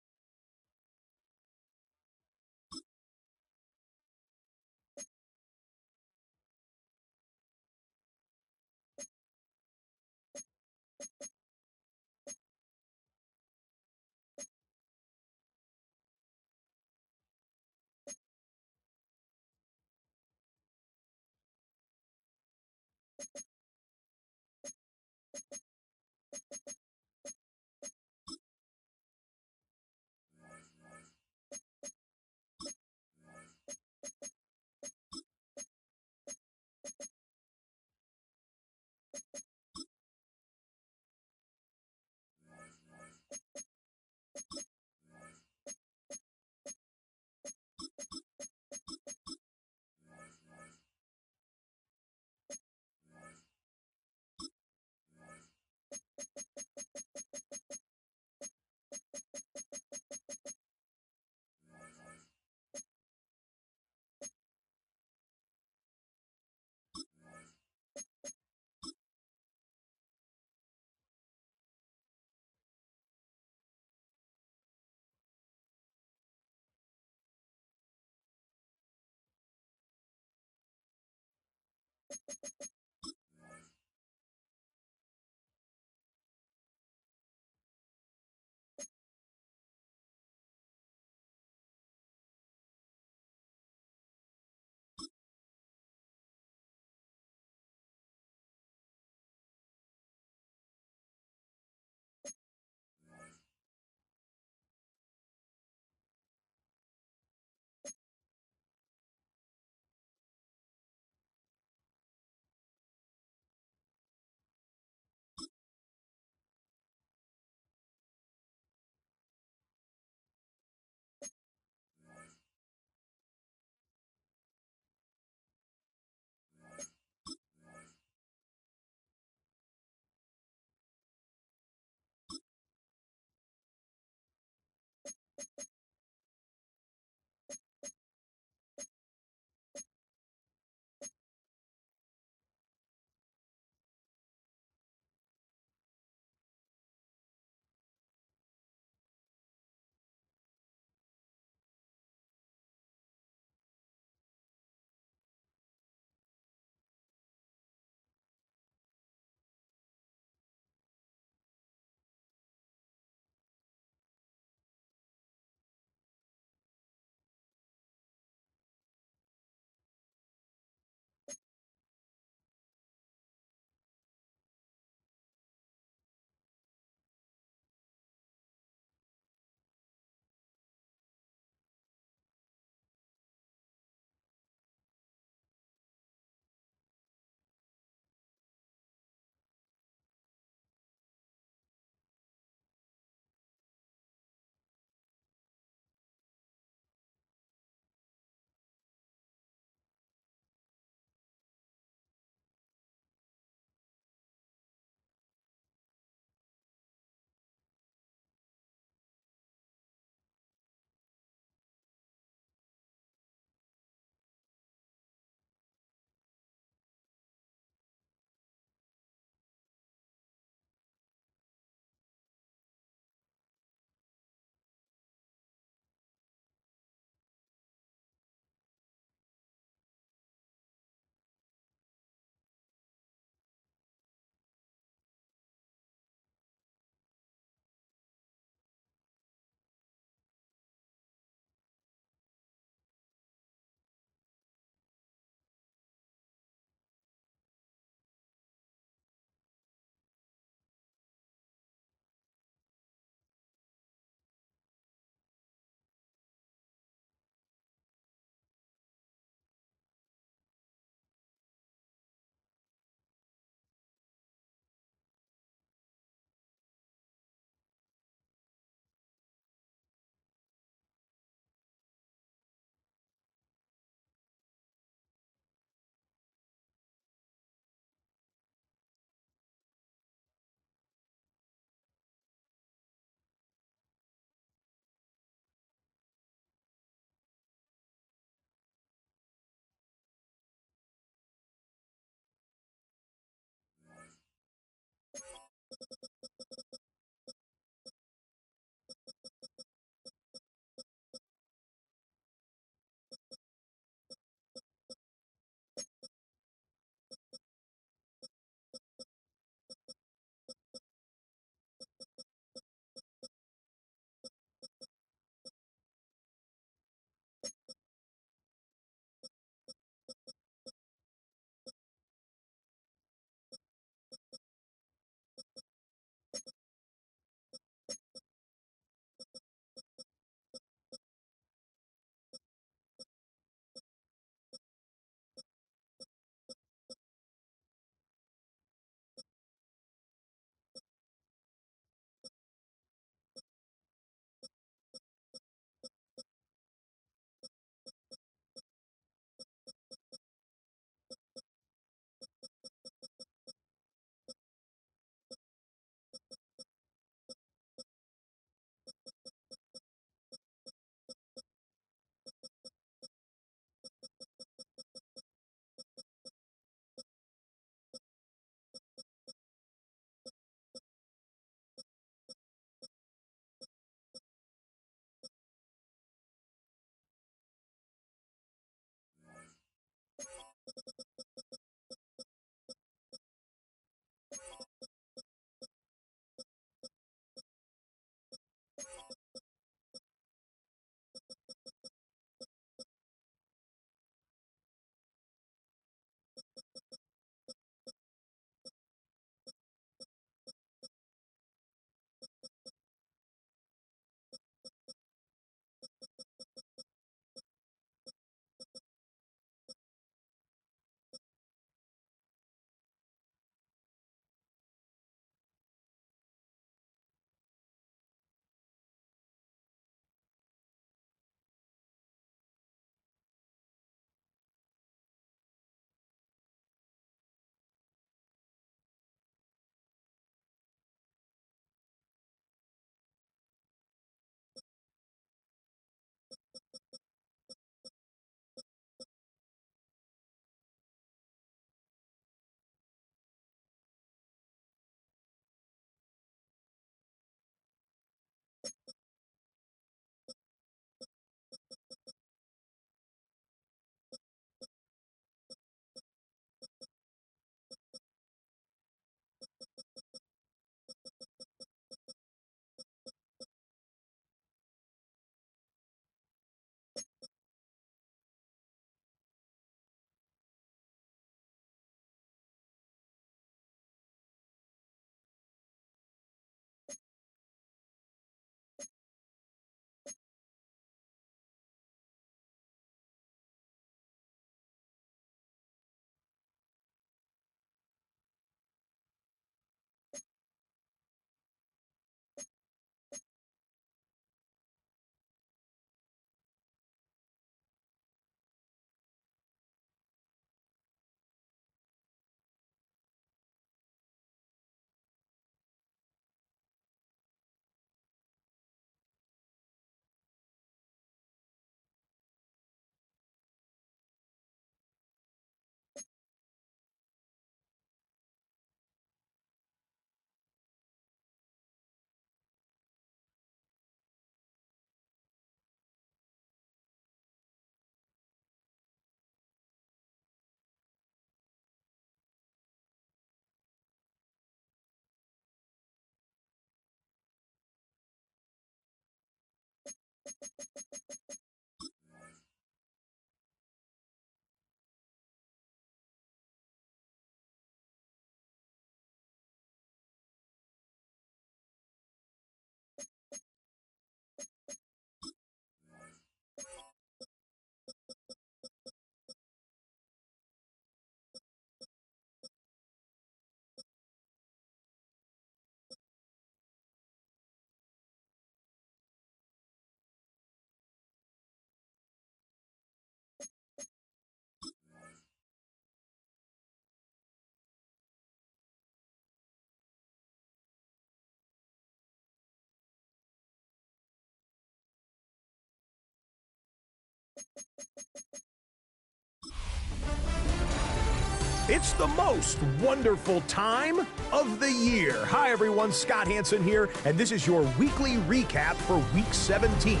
It's the most wonderful time of the year. Hi, everyone. Scott Hanson here, and this is your weekly recap for Week 17.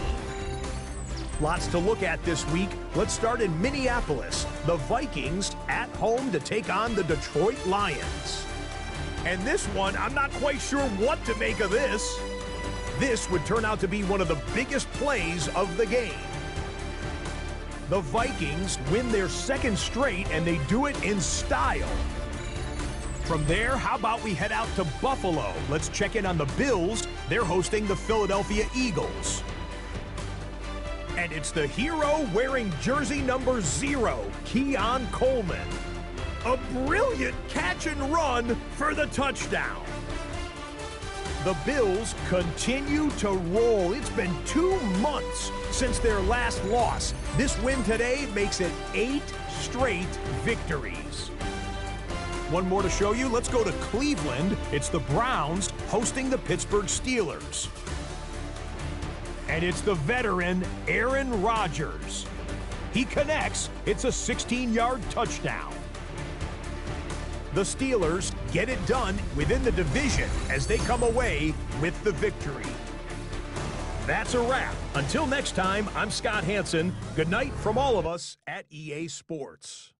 Lots to look at this week. Let's start in Minneapolis. The Vikings at home to take on the Detroit Lions. And this one, I'm not quite sure what to make of this. This would turn out to be one of the biggest plays of the game. The Vikings win their second straight, and they do it in style. From there, how about we head out to Buffalo? Let's check in on the Bills. They're hosting the Philadelphia Eagles. And it's the hero wearing jersey number 0, Keon Coleman. A brilliant catch and run for the touchdown. The Bills continue to roll. It's been 2 months since their last loss. This win today makes it 8 straight victories. One more to show you. Let's go to Cleveland. It's the Browns hosting the Pittsburgh Steelers. And it's the veteran Aaron Rodgers. He connects. It's a 16-yard touchdown. The Steelers get it done within the division as they come away with the victory. That's a wrap. Until next time, I'm Scott Hanson. Good night from all of us at EA Sports.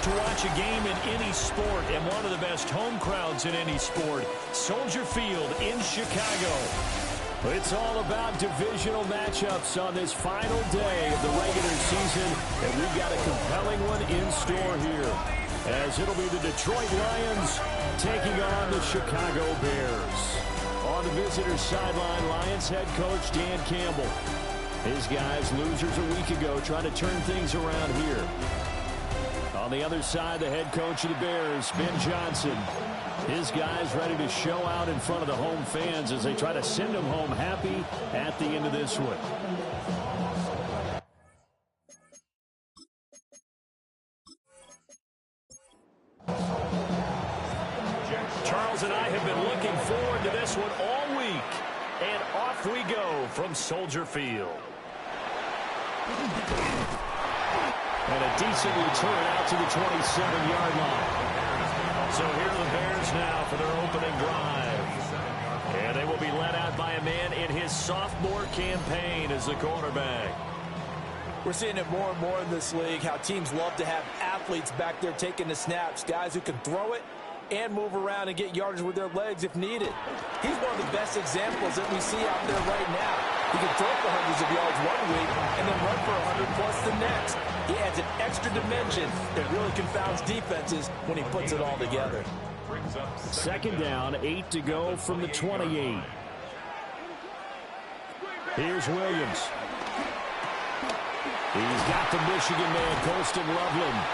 To watch a game in any sport and one of the best home crowds in any sport, Soldier Field in Chicago. It's all about divisional matchups on this final day of the regular season, and we've got a compelling one in store here. as it'll be the Detroit Lions taking on the Chicago Bears. On the visitor's sideline, Lions head coach Dan Campbell. His guys, losers a week ago, trying to turn things around here. On the other side, the head coach of the Bears, Ben Johnson. His guys ready to show out in front of the home fans as they try to send them home happy at the end of this one. Charles and I have been looking forward to this one all week. And off we go from Soldier Field. And a decent return out to the 27-yard line. So here are the Bears now for their opening drive. And they will be led out by a man in his sophomore campaign as the quarterback. We're seeing it more and more in this league, how teams love to have athletes back there taking the snaps, guys who can throw it and move around and get yardage with their legs if needed. He's one of the best examples that we see out there right now. He can throw for hundreds of yards one week and then run for 100-plus the next. He adds an extra dimension that really confounds defenses when he puts it all together. Second down, 8 to go from the 28. Here's Williams. He's got the Michigan man, Colston Loveland.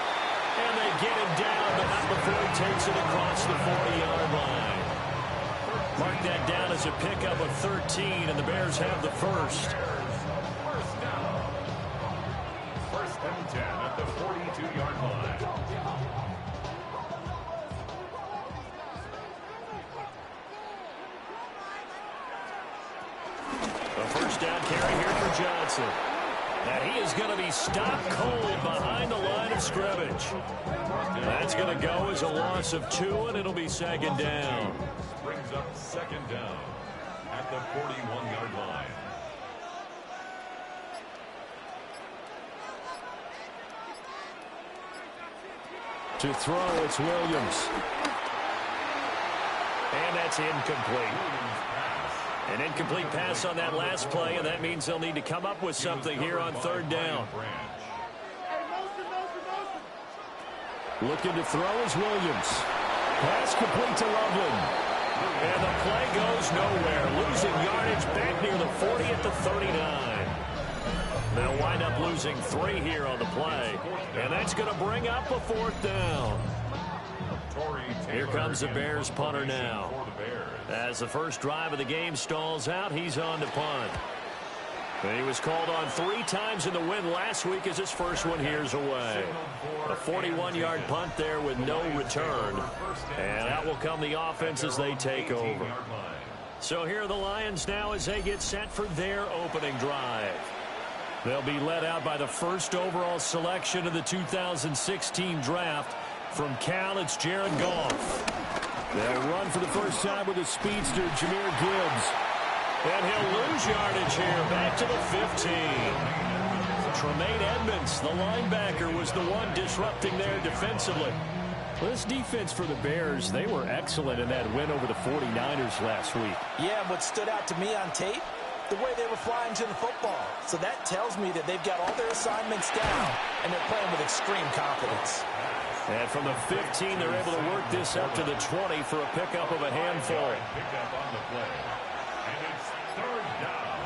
And they get him down, but not before he takes it across the 40-yard line. Mark that down as a pickup of 13, and the Bears have the first. First down. First and 10 at the 42-yard line. A first down carry here for Johnson. And he is going to be stopped cold behind the line of scrimmage. That's going to go as a loss of 2, and it'll be second down. Brings up second down at the 41-yard line. To throw, it's Williams. And that's incomplete. An incomplete pass on that last play, and that means they'll need to come up with something here on third down. Looking to throw is Williams. Pass complete to Loveland. And the play goes nowhere. Losing yardage back near the 40 at the 39. They'll wind up losing 3 here on the play. And that's going to bring up a fourth down. Here comes the Bears punter now. As the first drive of the game stalls out, he's on to punt. And he was called on 3 times in the win last week as his first one here's away. A 41-yard punt there with no return. And out will come the offense as they take over. So here are the Lions now as they get set for their opening drive. They'll be led out by the first overall selection of the 2016 draft. From Cal, it's Jared Goff. They'll run for the first time with a speedster, Jahmyr Gibbs. And he'll lose yardage here, back to the 15. Tremaine Edmonds, the linebacker, was the one disrupting there defensively. Well, this defense for the Bears, they were excellent in that win over the 49ers last week. Yeah, what stood out to me on tape, the way they were flying to the football. So that tells me that they've got all their assignments down, and they're playing with extreme confidence. And from the 15, they're able to work this up to the 20 for a pickup of a handful.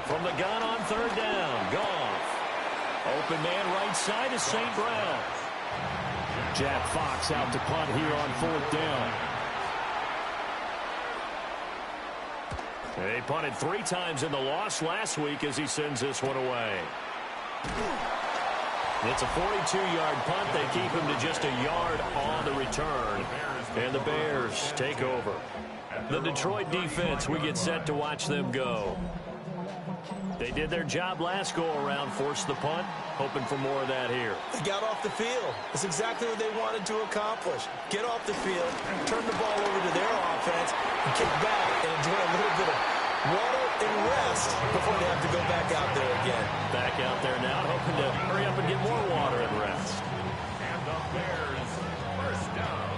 From the gun on third down, Goff. Open man right side is St. Brown. Jack Fox out to punt here on fourth down. They punted 3 times in the loss last week as he sends this one away. It's a 42-yard punt. They keep him to just a yard on the return. And the Bears take over. The Detroit defense, we get set to watch them go. They did their job last go-around, forced the punt, hoping for more of that here. They got off the field. That's exactly what they wanted to accomplish. Get off the field, turn the ball over to their offense, and kick back and enjoy a little bit of water and rest before they have to go back out there again. Back out there now, hoping to hurry up and get more water and rest. And the Bears first down.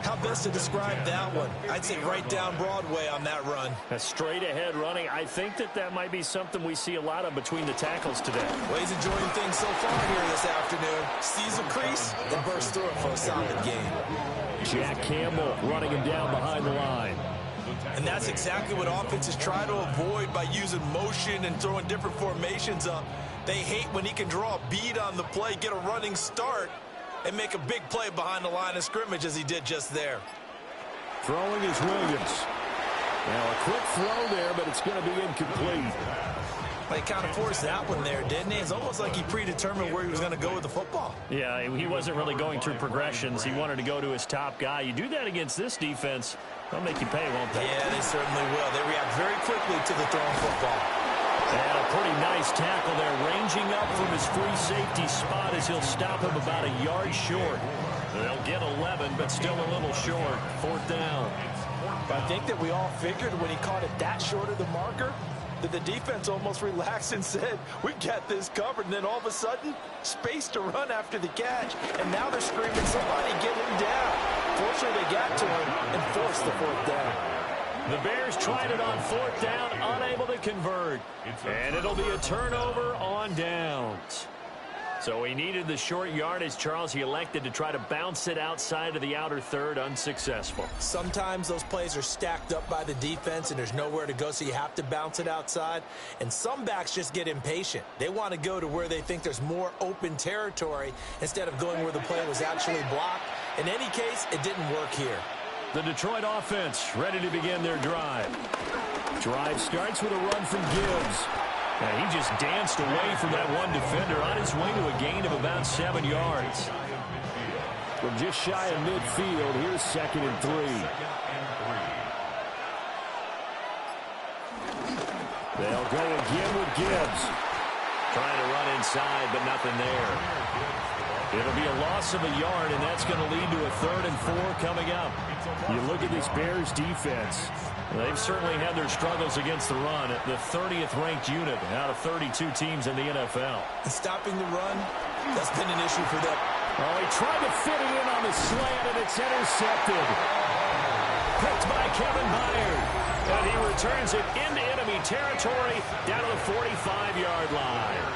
How best to describe that one? I'd say right down Broadway on that run. A straight-ahead running. I think that might be something we see a lot of between the tackles today. Well, he's enjoying things so far here this afternoon. sees a crease, and bursts through it for a solid game. Jack Campbell running him down behind the line. And that's exactly what offenses try to avoid by using motion and throwing different formations up. They hate when he can draw a bead on the play, get a running start, and make a big play behind the line of scrimmage as he did just there. Throwing is Williams. Now a quick throw there, but it's going to be incomplete. He kind of forced that one there, didn't he? It's almost like he predetermined where he was going to go with the football. Yeah, he wasn't really going through progressions. He wanted to go to his top guy. You do that against this defense, they'll make you pay, won't they? Yeah, they certainly will. They react very quickly to the thrown football. And a pretty nice tackle there, ranging up from his free safety spot as he'll stop him about a yard short. They'll get 11, but still a little short. 4th down. I think that we all figured when he caught it that short of the marker, that the defense almost relaxed and said, we got this covered. And then all of a sudden, space to run after the catch. And now they're screaming, somebody get him down. Fortunately, they got to him and forced the 4th down. The Bears tried it on 4th down, unable to convert. And it'll be a turnover on downs. So he needed the short yardage, Charles. He elected to try to bounce it outside of the outer third, unsuccessful. Sometimes those plays are stacked up by the defense and there's nowhere to go, so you have to bounce it outside. And some backs just get impatient. They want to go to where they think there's more open territory instead of going where the play was actually blocked. In any case, it didn't work here. The Detroit offense ready to begin their drive. Drive starts with a run from Gibbs. He just danced away from that one defender on his way to a gain of about 7 yards. From just shy of midfield, here's 2nd and 3. They'll go again with Gibbs. Trying to run inside, but nothing there. It'll be a loss of a yard, and that's going to lead to a 3rd and 4 coming up. You look at this Bears defense. They've certainly had their struggles against the run. The 30th ranked unit out of 32 teams in the NFL. And stopping the run, that's been an issue for them. Oh, he tried to fit it in on the slant, and it's intercepted. Picked by Kevin Byard. And he returns it into enemy territory down to the 45-yard line.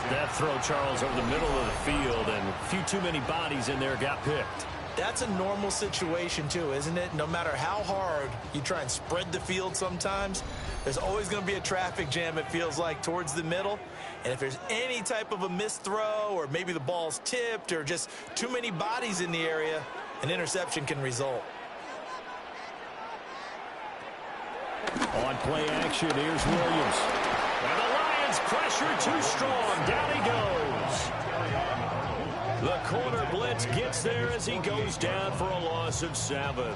That throw, Charles, over the middle of the field, and a few too many bodies in there got picked. That's a normal situation, too, isn't it? No matter how hard you try and spread the field sometimes, there's always going to be a traffic jam, it feels like, towards the middle. And if there's any type of a missed throw or maybe the ball's tipped or just too many bodies in the area, an interception can result. On play action, here's Williams. And the Lions pressure too strong. Down he goes. The corner blitz gets there as he goes down for a loss of 7.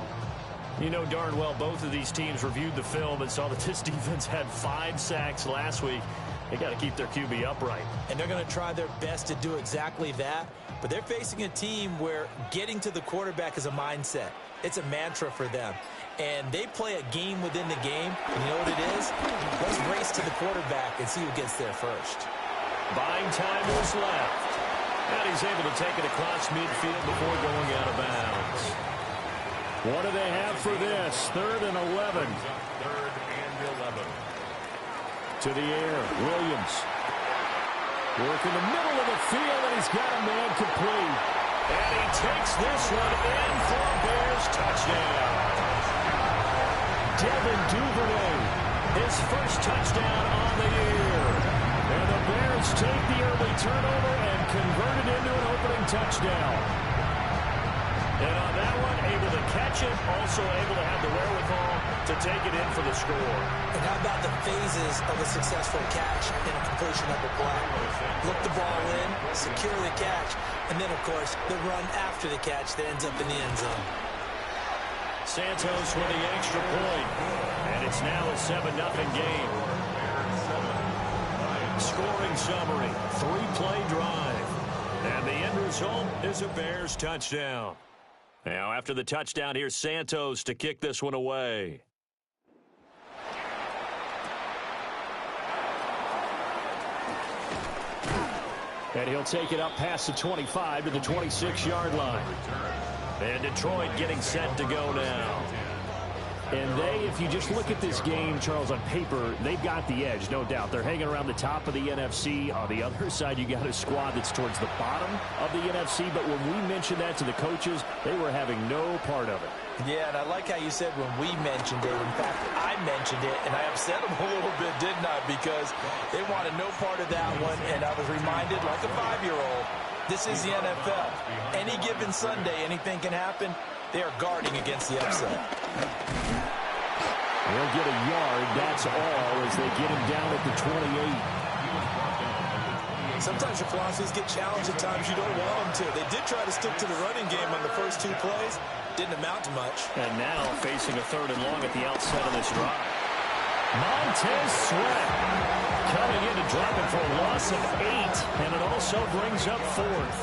You know darn well both of these teams reviewed the film and saw that this defense had 5 sacks last week. They got to keep their QB upright. And they're going to try their best to do exactly that. But they're facing a team where getting to the quarterback is a mindset. It's a mantra for them. And they play a game within the game. And you know what it is? Let's race to the quarterback and see who gets there first. Buying time is left. And he's able to take it across midfield before going out of bounds. What do they have for this? 3rd and 11. 3rd and 11. To the air, Williams. Work in the middle of the field, and he's got a man complete. And he takes this one in for a Bears touchdown. Devin Duvernay, his first touchdown on the year. And the Bears take the early turnover and convert it into an opening touchdown. And on that one, able to catch it, also able to have the wherewithal to take it in for the score. And how about the phases of a successful catch and a completion of a play? Look the ball in, secure the catch, and then, of course, the run after the catch that ends up in the end zone. Santos with the extra point, and it's now a 7-0 game. Scoring summary, 3-play drive, and the end result is a Bears touchdown. Now, after the touchdown, here's Santos to kick this one away. And he'll take it up past the 25 to the 26-yard line. And Detroit getting set to go now. And they, if you just look at this game, Charles, on paper, they've got the edge, no doubt. They're hanging around the top of the NFC. On the other side, you got a squad that's towards the bottom of the NFC. But when we mentioned that to the coaches, they were having no part of it. Yeah, and I like how you said when we mentioned it. In fact, I mentioned it, and I upset them a little bit, didn't I? Because they wanted no part of that one, and I was reminded, like a 5-year-old, this is the NFL. Any given Sunday, anything can happen. They are guarding against the upset. They'll get a yard, that's all, as they get him down at the 28. Sometimes your philosophies get challenged at times you don't want them to. They did try to stick to the running game on the first 2 plays. Didn't amount to much. And now facing a 3rd and long at the outset of this drive. Montez Sweat coming in to drop it for a loss of 8, and it also brings up 4th.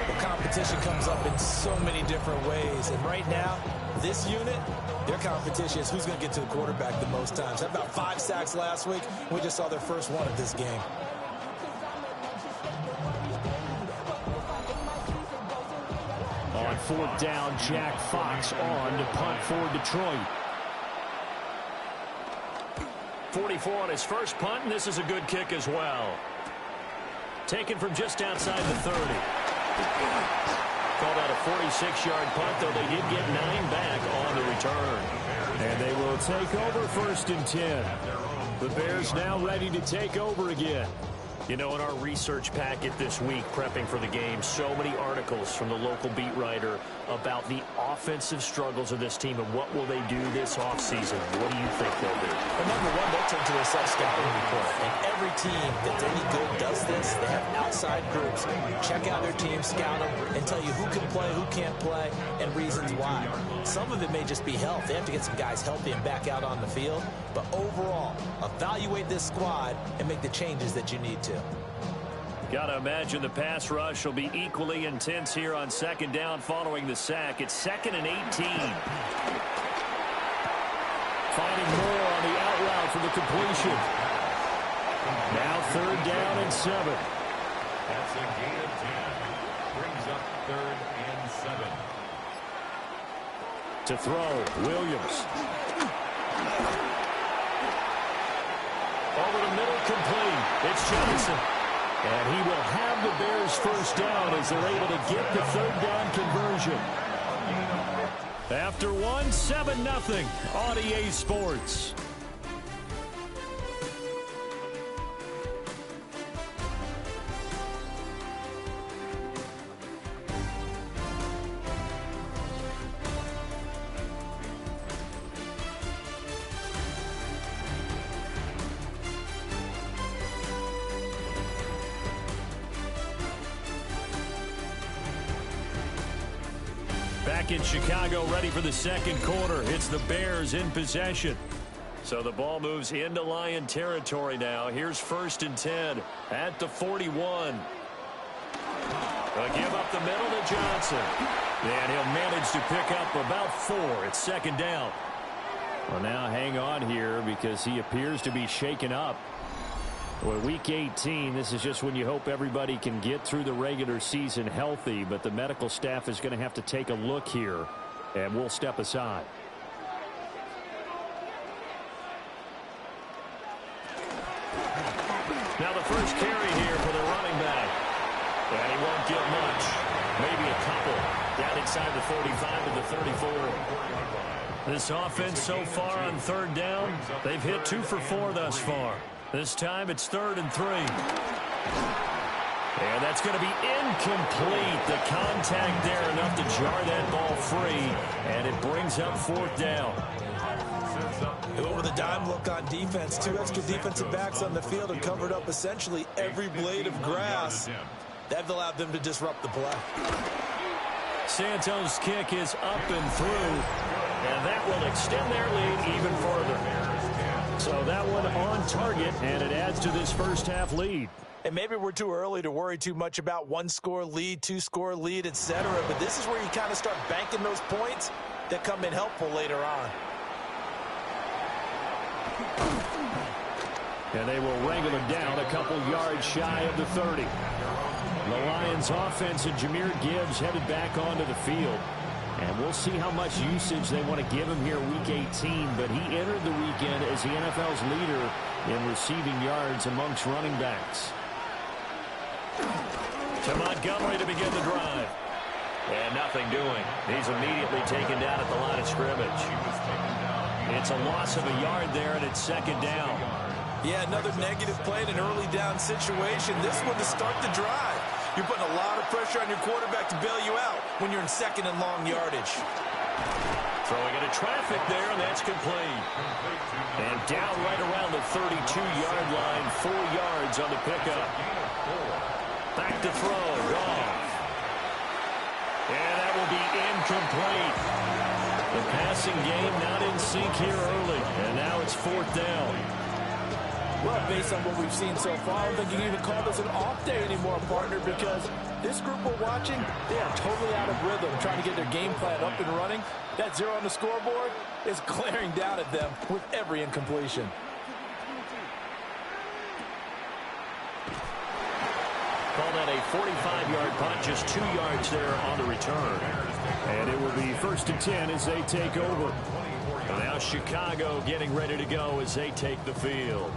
The competition comes up in so many different ways, and right now, this unit, their competition is who's going to get to the quarterback the most times. Had about 5 sacks last week. We just saw their first one of this game. On 4th down, Jack Fox on to punt for Detroit. 44 on his first punt, and this is a good kick as well. Taken from just outside the 30. Called out a 46-yard punt, though they did get 9 back on the return. And they will take over 1st and 10. The Bears now ready to take over again. You know, in our research packet this week, prepping for the game, so many articles from the local beat writer about the offensive struggles of this team and what will they do this offseason. What do you think they'll do? Well, number one, they'll turn to their self-scouting report. And every team that's any good does this. They have outside groups. Check out their team, scout them, and tell you who can play, who can't play, and reasons why. Some of it may just be health. They have to get some guys healthy and back out on the field. But overall, evaluate this squad and make the changes that you need to. Got to imagine the pass rush will be equally intense here on 2nd down following the sack. It's 2nd and 18. Finding Moore on the out route for the completion. Now 3rd down and 7. That's a gain of 10. Brings up 3rd and 7. To throw, Williams. Over the middle, complete. It's Johnson. And he will have the Bears 1st down as they're able to get the 3rd down conversion. After 1, 7-0 on EA Sports. Back in Chicago, ready for the 2nd quarter. It's the Bears in possession. So the ball moves into Lion territory now. Here's 1st and 10 at the 41. They'll give up the middle to Johnson. And he'll manage to pick up about 4. It's 2nd down. Well, now hang on here because he appears to be shaken up. Well, Week 18, this is just when you hope everybody can get through the regular season healthy, but the medical staff is going to have to take a look here, and we'll step aside. Now the first carry here for the running back. And he won't get much. Maybe a couple. Down inside the 45 to the 34. This offense so far on 3rd down, they've hit 2 for 4 thus far. This time it's 3rd and 3. And that's going to be incomplete. The contact there enough to jar that ball free. And it brings up 4th down. Over the dime look on defense. 2 extra defensive backs on the field and covered up essentially every blade of grass. That allowed them to disrupt the play. Santos' kick is up and through. And that will extend their lead even further. So that one on target, and it adds to this first half lead. And maybe we're too early to worry too much about 1-score lead, 2-score lead, etc. But this is where you kind of start banking those points that come in helpful later on. And they will wrangle him down a couple yards shy of the 30. The Lions offense and Jahmyr Gibbs headed back onto the field. And we'll see how much usage they want to give him here Week 18, but he entered the weekend as the NFL's leader in receiving yards amongst running backs. To Montgomery to begin the drive. And nothing doing. He's immediately taken down at the line of scrimmage. It's a loss of a yard there, and it's second down. Yeah, another negative play in an early down situation. This one to start the drive. You're putting a lot of pressure on your quarterback to bail you out when you're in second and long yardage. Throwing into traffic there, and that's complete. And down right around the 32-yard line, 4 yards on the pickup. Back to throw, Goff. And that will be incomplete. The passing game not in sync here early, and now it's 4th down. Well, based on what we've seen so far, I don't think you can even call this an off day anymore, partner, because this group we're watching, they are totally out of rhythm, trying to get their game plan up and running. That 0 on the scoreboard is glaring down at them with every incompletion. Call that a 45-yard punt, just 2 yards there on the return. And it will be 1st and 10 as they take over. Now Chicago getting ready to go as they take the field.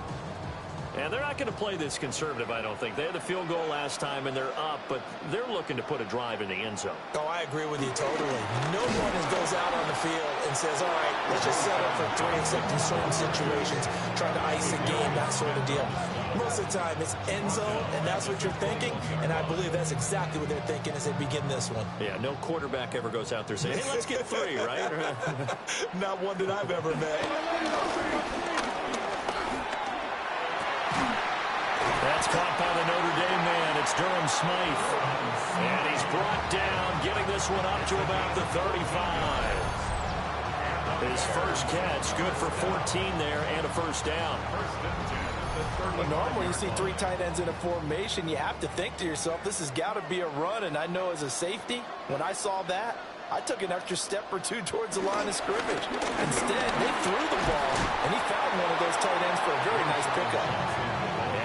And they're not going to play this conservative, I don't think. They had the field goal last time, and they're up, but they're looking to put a drive in the end zone. Oh, I agree with you totally. No one goes out on the field and says, all right, let's just settle for 3 and 6 in certain situations, trying to ice a game, that sort of deal. Most of the time, it's end zone, and that's what you're thinking, and I believe that's exactly what they're thinking as they begin this one. Yeah, no quarterback ever goes out there saying, hey, let's get 3, right? Not one that I've ever met. That's caught by the Notre Dame man. It's Durham Smythe. And he's brought down, getting this one up to about the 35. His first catch, good for 14 there and a first down. Well, normally when you see 3 tight ends in a formation, you have to think to yourself, this has got to be a run. And I know as a safety, when I saw that, I took an extra step or 2 towards the line of scrimmage. Instead, they threw the ball, and he found one of those tight ends for a very nice pickup.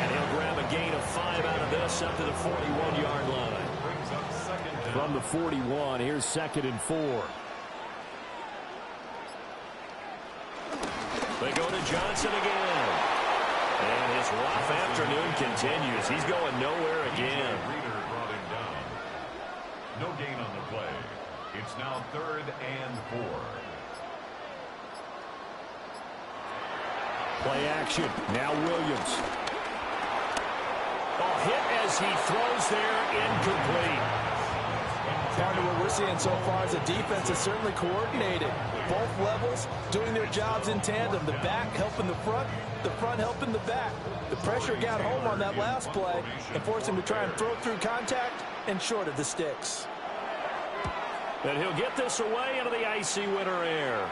And he'll grab a gain of 5 out of this up to the 41-yard line. From the 41, here's 2nd and 4. They go to Johnson again. And his rough afternoon continues. He's going nowhere again. Reader brought him down. No gain on the play. It's now 3rd and 4. Play action. Now Williams. Oh, hit as he throws there, incomplete. Partner, what we're seeing so far is the defense is certainly coordinated. Both levels doing their jobs in tandem. The back helping the front helping the back. The pressure got home on that last play and forced him to try and throw through contact and short of the sticks. And he'll get this away into the icy winter air.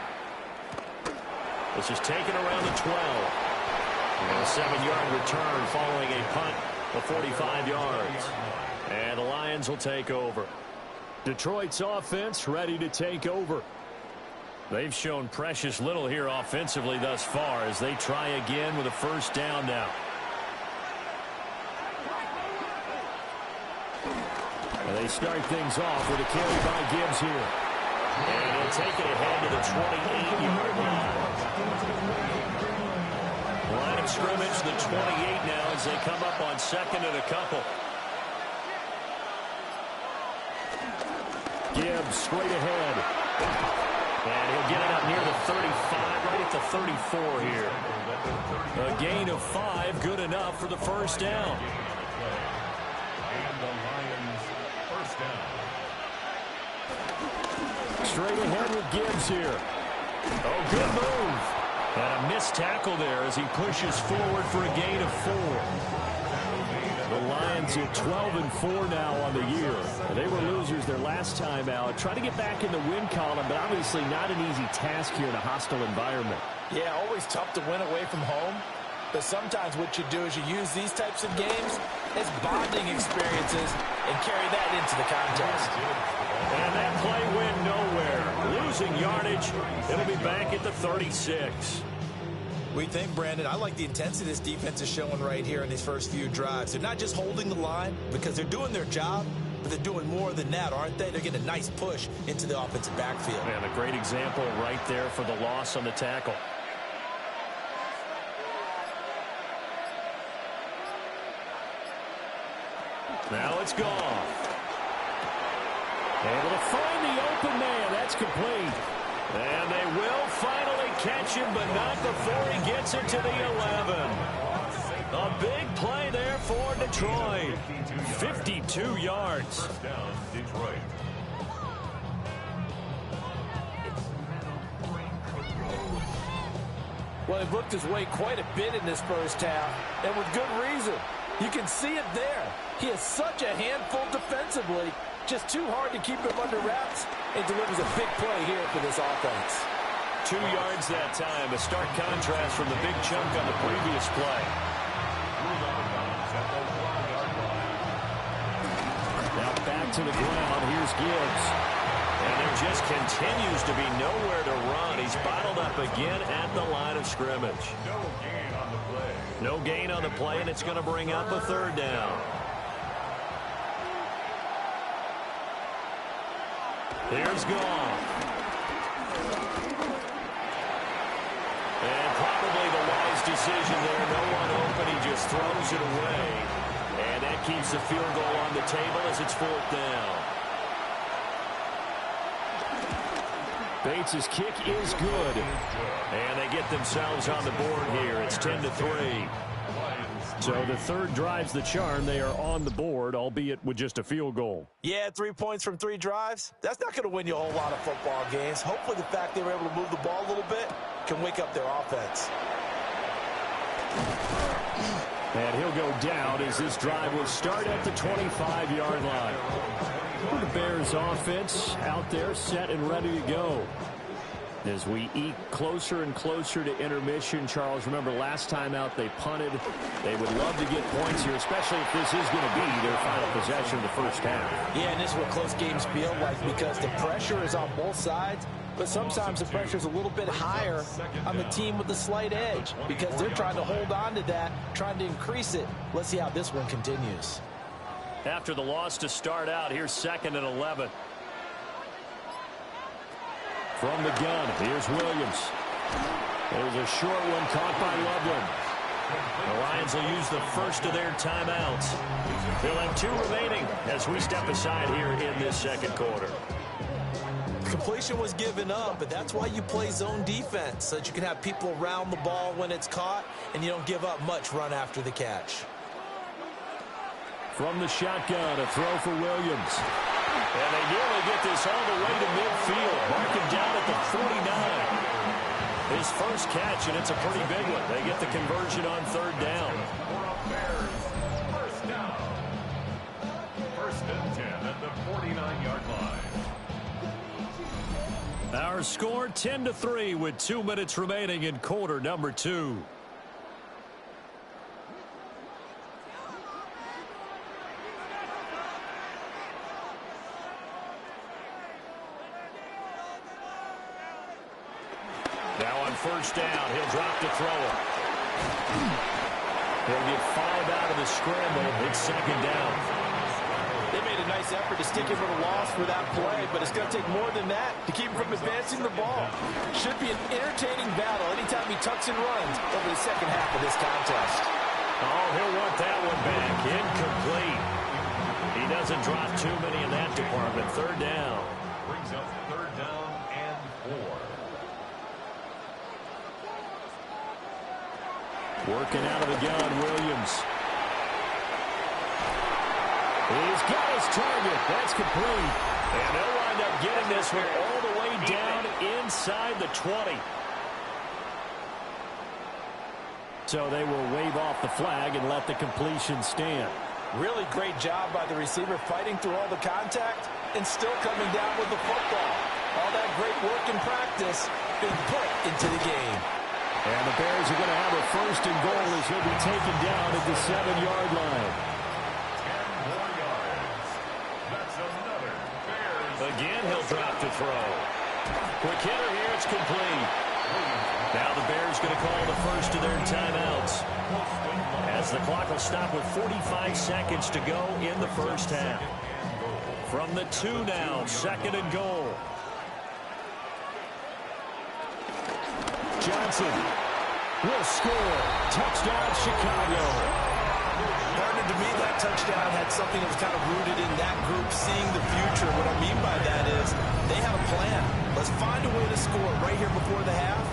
This is taken around the 12. And a 7-yard return following a punt of 45 yards. And the Lions will take over. Detroit's offense ready to take over. They've shown precious little here offensively thus far as they try again with a first down now. And they start things off with a carry by Gibbs here. And he'll take it ahead to the 28-yard line. Line of scrimmage, the 28 now as they come up on 2nd and a couple. Gibbs straight ahead. And he'll get it up near the 35, right at the 34 here. A gain of 5, good enough for the first down. And the Lions first down. Straight ahead with Gibbs here. Oh, good move. And a missed tackle there as he pushes forward for a gain of 4. The Lions at 12-4 now on the year. They were losers their last time out. Trying to get back in the win column, but obviously not an easy task here in a hostile environment. Yeah, always tough to win away from home. But sometimes what you do is you use these types of games as bonding experiences and carry that into the contest. And that play went nowhere. Losing yardage. It'll be back at the 36. We think, Brandon, I like the intensity this defense is showing right here in these first few drives. They're not just holding the line because they're doing their job, but but they're doing more than that, aren't they? They're getting a nice push into the offensive backfield. And a great example right there for the loss on the tackle. Now it's gone. Able to find the open man. That's complete. And they will finally catch him, but not before he gets it to the 11. A big play there for Detroit. 52 yards. First down, Detroit. Well, they've looked his way quite a bit in this first half, and with good reason. You can see it there. He is such a handful defensively, just too hard to keep him under wraps, and delivers a big play here for this offense. 2 yards that time, a stark contrast from the big chunk on the previous play. Now back to the ground, here's Gibbs. And there just continues to be nowhere to run. He's bottled up again at the line of scrimmage. No gain on the play. No gain on the play, and it's going to bring up a third down. Here's Goff. And probably the wise decision there. No one open. He just throws it away. And that keeps the field goal on the table as it's 4th down. Bates' kick is good. And they get themselves on the board here. It's 10-3. So the third drives the charm. They are on the board, albeit with just a field goal. Yeah, 3 points from 3 drives. That's not going to win you a whole lot of football games. Hopefully the fact they were able to move the ball a little bit can wake up their offense. And he'll go down as this drive will start at the 25-yard line. The Bears offense out there set and ready to go. As we eke closer and closer to intermission, Charles, remember last time out they punted. They would love to get points here, especially if this is going to be their final possession of the first half. Yeah, and this is what close games feel like because the pressure is on both sides, but sometimes the pressure is a little bit higher on the team with the slight edge because they're trying to hold on to that, trying to increase it. Let's see how this one continues. After the loss to start out, here's 2nd and 11. From the gun, here's Williams. There's a short one caught by Loveland. The Lions will use the first of their timeouts. They'll have 2 remaining as we step aside here in this second quarter. Completion was given up, but that's why you play zone defense, so that you can have people around the ball when it's caught, and you don't give up much run after the catch. From the shotgun, a throw for Williams. And they nearly get this all the way to midfield. Mark him down at the 49. His first catch, and it's a pretty big one. They get the conversion on 3rd down. First down. 1st and 10 at the 49-yard line. Our score 10-3 with 2 minutes remaining in quarter number 2. Now on 1st down, he'll drop to throw it. He'll get 5 out of the scramble. It's 2nd down. They made a nice effort to stick him with a loss for that play, but it's going to take more than that to keep him from advancing the ball. Should be an entertaining battle anytime he tucks and runs over the second half of this contest. Oh, he'll want that one back. Incomplete. He doesn't drop too many in that department. 3rd down. Brings up 3rd down and 4. Working out of the gun, Williams. He's got his target. That's complete. And they'll wind up getting this one all the way down inside the 20. So they will wave off the flag and let the completion stand. Really great job by the receiver fighting through all the contact and still coming down with the football. All that great work in practice being put into the game. And the Bears are going to have a 1st and goal as he'll be taken down at the 7-yard line. 10 more yards. That's another Bears. Again, he'll drop to throw. Quick hitter here, it's complete. Now the Bears going to call the first of their timeouts as the clock will stop with 45 seconds to go in the first half. From the 2 now, 2nd and goal. Johnson will score. Touchdown, Chicago. Partner, to me, that touchdown had something that was kind of rooted in that group seeing the future. What I mean by that is they have a plan. Let's find a way to score right here before the half,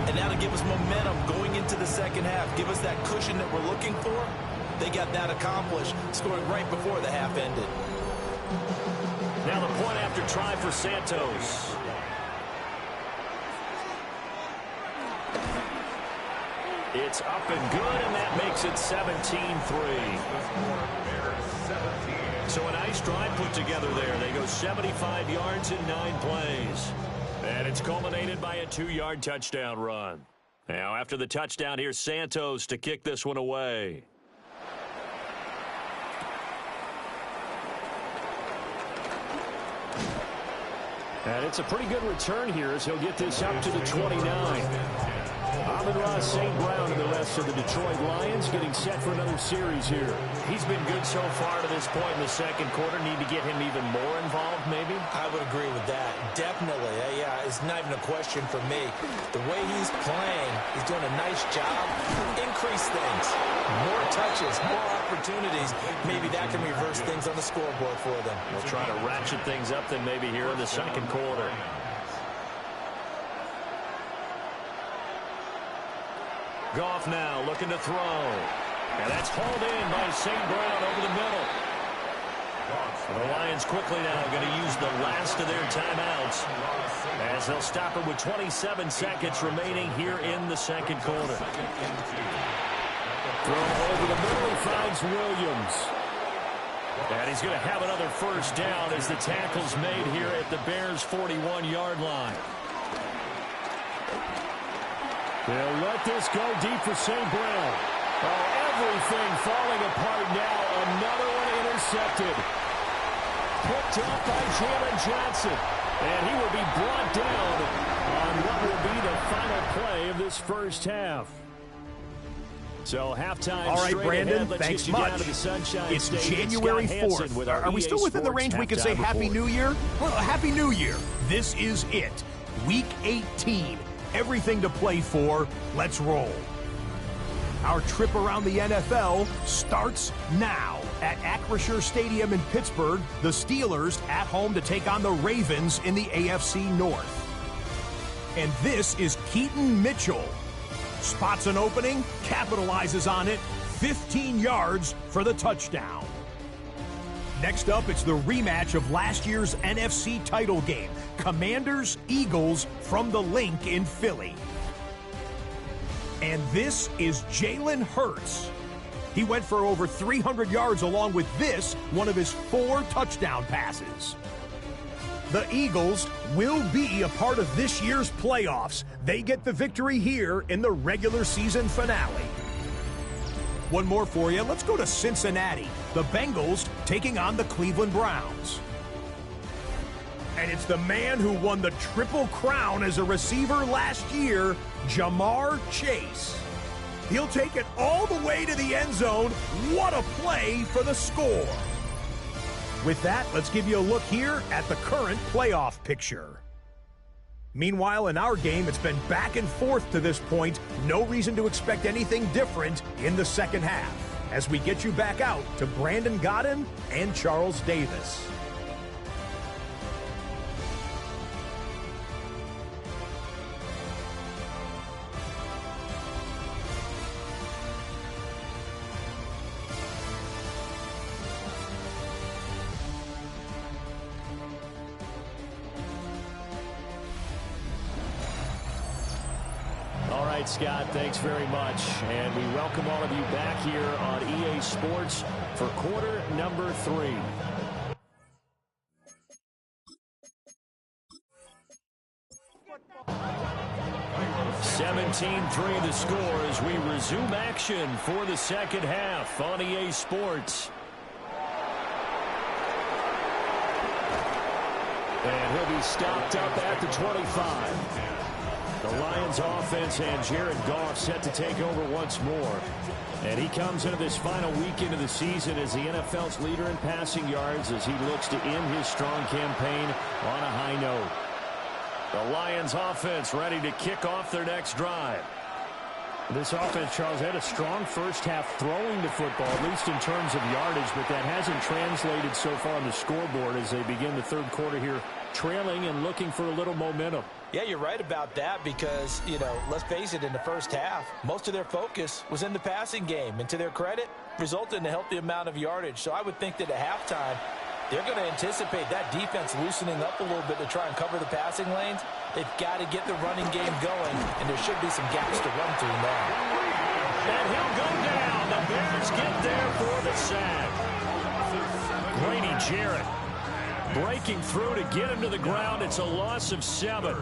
and now to give us momentum going into the second half, give us that cushion that we're looking for. They got that accomplished, scoring right before the half ended. Now the point after try for Santos. It's up and good, and that makes it 17-3. So a nice drive put together there. They go 75 yards in 9 plays. And it's culminated by a 2-yard touchdown run. Now after the touchdown, here's Santos to kick this one away. And it's a pretty good return here as he'll get this up to the 29. Amon-Ra St. Brown and the rest of the Detroit Lions getting set for another series here. He's been good so far to this point in the second quarter. Need to get him even more involved, maybe? I would agree with that. Definitely. Yeah, it's not even a question for me. The way he's playing, he's doing a nice job. Increase things. More touches, more opportunities. Maybe that can reverse things on the scoreboard for them. We'll try to ratchet things up then maybe here in the second quarter. Goff now looking to throw. And that's hauled in by St. Brown over the middle. The Lions quickly now going to use the last of their timeouts as they'll stop it with 27 seconds remaining here in the second quarter. Throw over the middle, he finds Williams. And he's going to have another first down as the tackle's made here at the Bears' 41-yard line. They'll let this go deep for St. Brown. Oh, everything falling apart now. Another one intercepted. Picked up by Jalen Johnson. And he will be brought down on what will be the final play of this first half. So halftime. All right, Brandon, ahead. thanks much. It's January 4th. Are we still within the range we can say Happy New Year? Well, Happy New Year. This is it. Week 18. Everything to play for. Let's roll. Our trip around the NFL starts now. At Acrisure Stadium in Pittsburgh, the Steelers at home to take on the Ravens in the AFC North. And this is Keaton Mitchell. Spots an opening, capitalizes on it, 15 yards for the touchdown. Next up, it's the rematch of last year's NFC title game. Commanders-Eagles from the Link in Philly. And this is Jalen Hurts. He went for over 300 yards along with this, one of his 4 touchdown passes. The Eagles will be a part of this year's playoffs. They get the victory here in the regular season finale. One more for you. Let's go to Cincinnati. The Bengals taking on the Cleveland Browns. And it's the man who won the Triple Crown as a receiver last year, Ja'Marr Chase. He'll take it all the way to the end zone. What a play for the score. With that, let's give you a look here at the current playoff picture. Meanwhile, in our game, it's been back and forth to this point. No reason to expect anything different in the second half as we get you back out to Brandon Gaudin and Charles Davis. Scott, thanks very much. And we welcome all of you back here on EA Sports for quarter number 3. (17-3) the score as we resume action for the second half on EA Sports. And he'll be stopped up at the 25. The Lions offense and Jared Goff set to take over once more. And he comes into this final weekend of the season as the NFL's leader in passing yards as he looks to end his strong campaign on a high note. The Lions offense ready to kick off their next drive. This offense, Charles, had a strong first half throwing the football, at least in terms of yardage, but that hasn't translated so far on the scoreboard as they begin the third quarter here trailing and looking for a little momentum. Yeah, you're right about that because, let's face it, in the first half, most of their focus was in the passing game. And to their credit, resulted in a healthy amount of yardage. So I would think that at halftime, they're going to anticipate that defense loosening up a little bit to try and cover the passing lanes. They've got to get the running game going, and there should be some gaps to run through now. And he'll go down. The Bears get there for the sack. Grady Jarrett breaking through to get him to the ground. It's a loss of 7.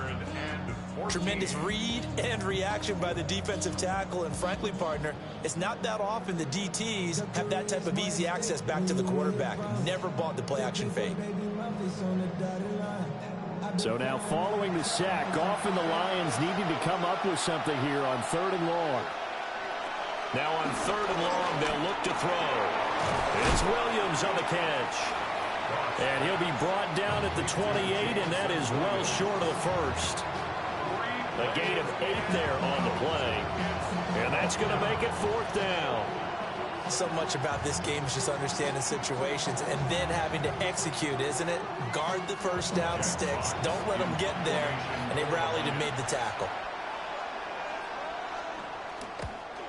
Tremendous read and reaction by the defensive tackle. And frankly, partner, it's not that often the DTs have that type of easy access back to the quarterback. Never bought the play-action fake. So now following the sack, Goff and the Lions needing to come up with something here on 3rd and long. Now on 3rd and long, they'll look to throw. It's Williams on the catch. And he'll be brought down at the 28, and that is well short of the first. A gain of 8 there on the play. And that's going to make it 4th down. So much about this game is just understanding situations and then having to execute, isn't it? Guard the first down sticks. Don't let them get there. And they rallied and made the tackle.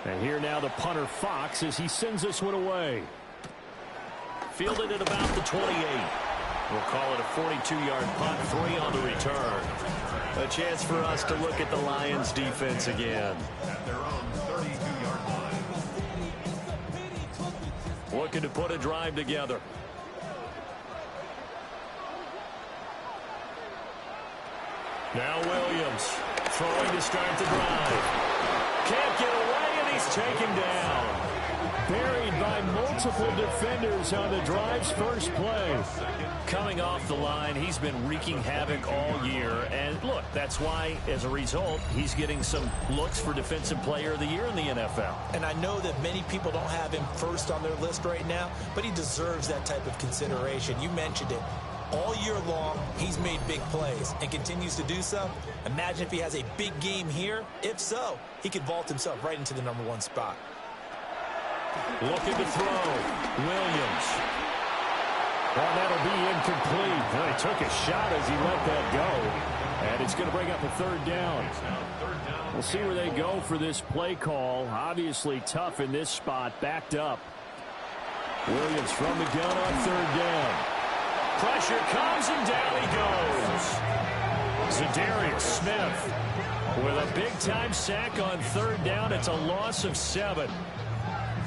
And here now the punter Fox as he sends this one away. Fielded at about the 28. We'll call it a 42-yard punt, 3 on the return. A chance for us to look at the Lions defense again. At their own 32-yard line. Looking to put a drive together. Now Williams throwing to start the drive. Can't get away, and he's taken down. Buried by multiple defenders on the drive's first play. Coming off the line, he's been wreaking havoc all year. And look, that's why, as a result, he's getting some looks for Defensive Player of the Year in the NFL. And I know that many people don't have him first on their list right now, but he deserves that type of consideration. You mentioned it. All year long, he's made big plays and continues to do so. Imagine if he has a big game here. If so, he could vault himself right into the #1 spot. Looking to throw. Williams. Well, that'll be incomplete. Well, he took a shot as he let that go. And it's going to bring up a 3rd down. We'll see where they go for this play call. Obviously tough in this spot. Backed up. Williams from the gun on 3rd down. Pressure comes and down he goes. Za'Darius Smith with a big-time sack on 3rd down. It's a loss of 7.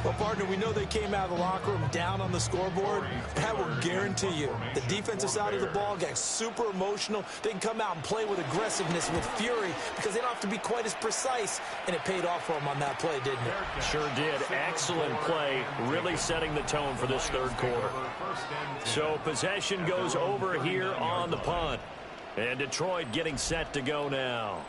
Well, partner, we know they came out of the locker room down on the scoreboard. That will guarantee you the defensive side of the ball got super emotional. They can come out and play with aggressiveness, with fury, because they don't have to be quite as precise. And it paid off for them on that play, didn't it? Sure did. Excellent play, really setting the tone for this 3rd quarter. So possession goes over here on the punt. And Detroit getting set to go now.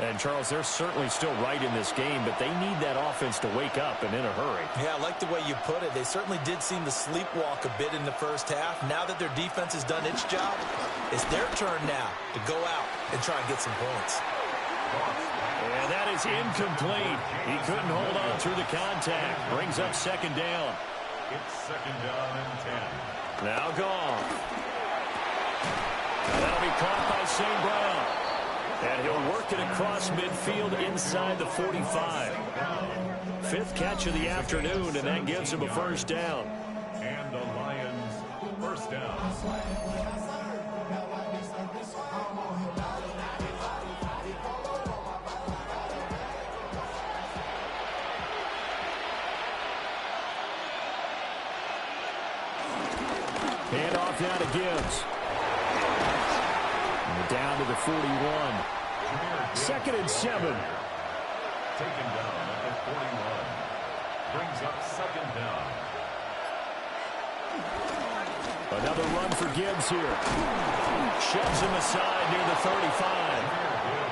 And, Charles, they're certainly still right in this game, but they need that offense to wake up and in a hurry. Yeah, I like the way you put it. They certainly did seem to sleepwalk a bit in the first half. Now that their defense has done its job, it's their turn now to go out and try and get some points. And that is incomplete. He couldn't hold on through the contact. Brings up 2nd down. It's 2nd down and 10. Now Goff. And that'll be caught by St. Brown. And he'll work it across midfield inside the 45. 5th catch of the afternoon, and that gives him a 1st down. And the Lions 1st down. Hand off down to Gibbs. And down to the 41. 2nd and 7. Taken down at the 41. Brings up 2nd down. Another run for Gibbs here. Shoves him aside near the 35.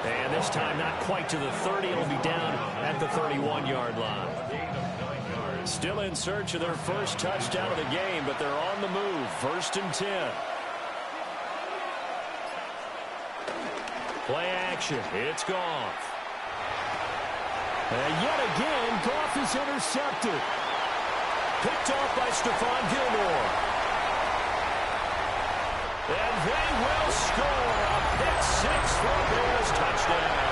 And this time not quite to the 30. It'll be down at the 31-yard line. Still in search of their first touchdown of the game, but they're on the move. 1st and 10. Play action. It's Goff. And yet again, Goff is intercepted. Picked off by Stephon Gilmore. And they will score a pick-6 for a Bears touchdown.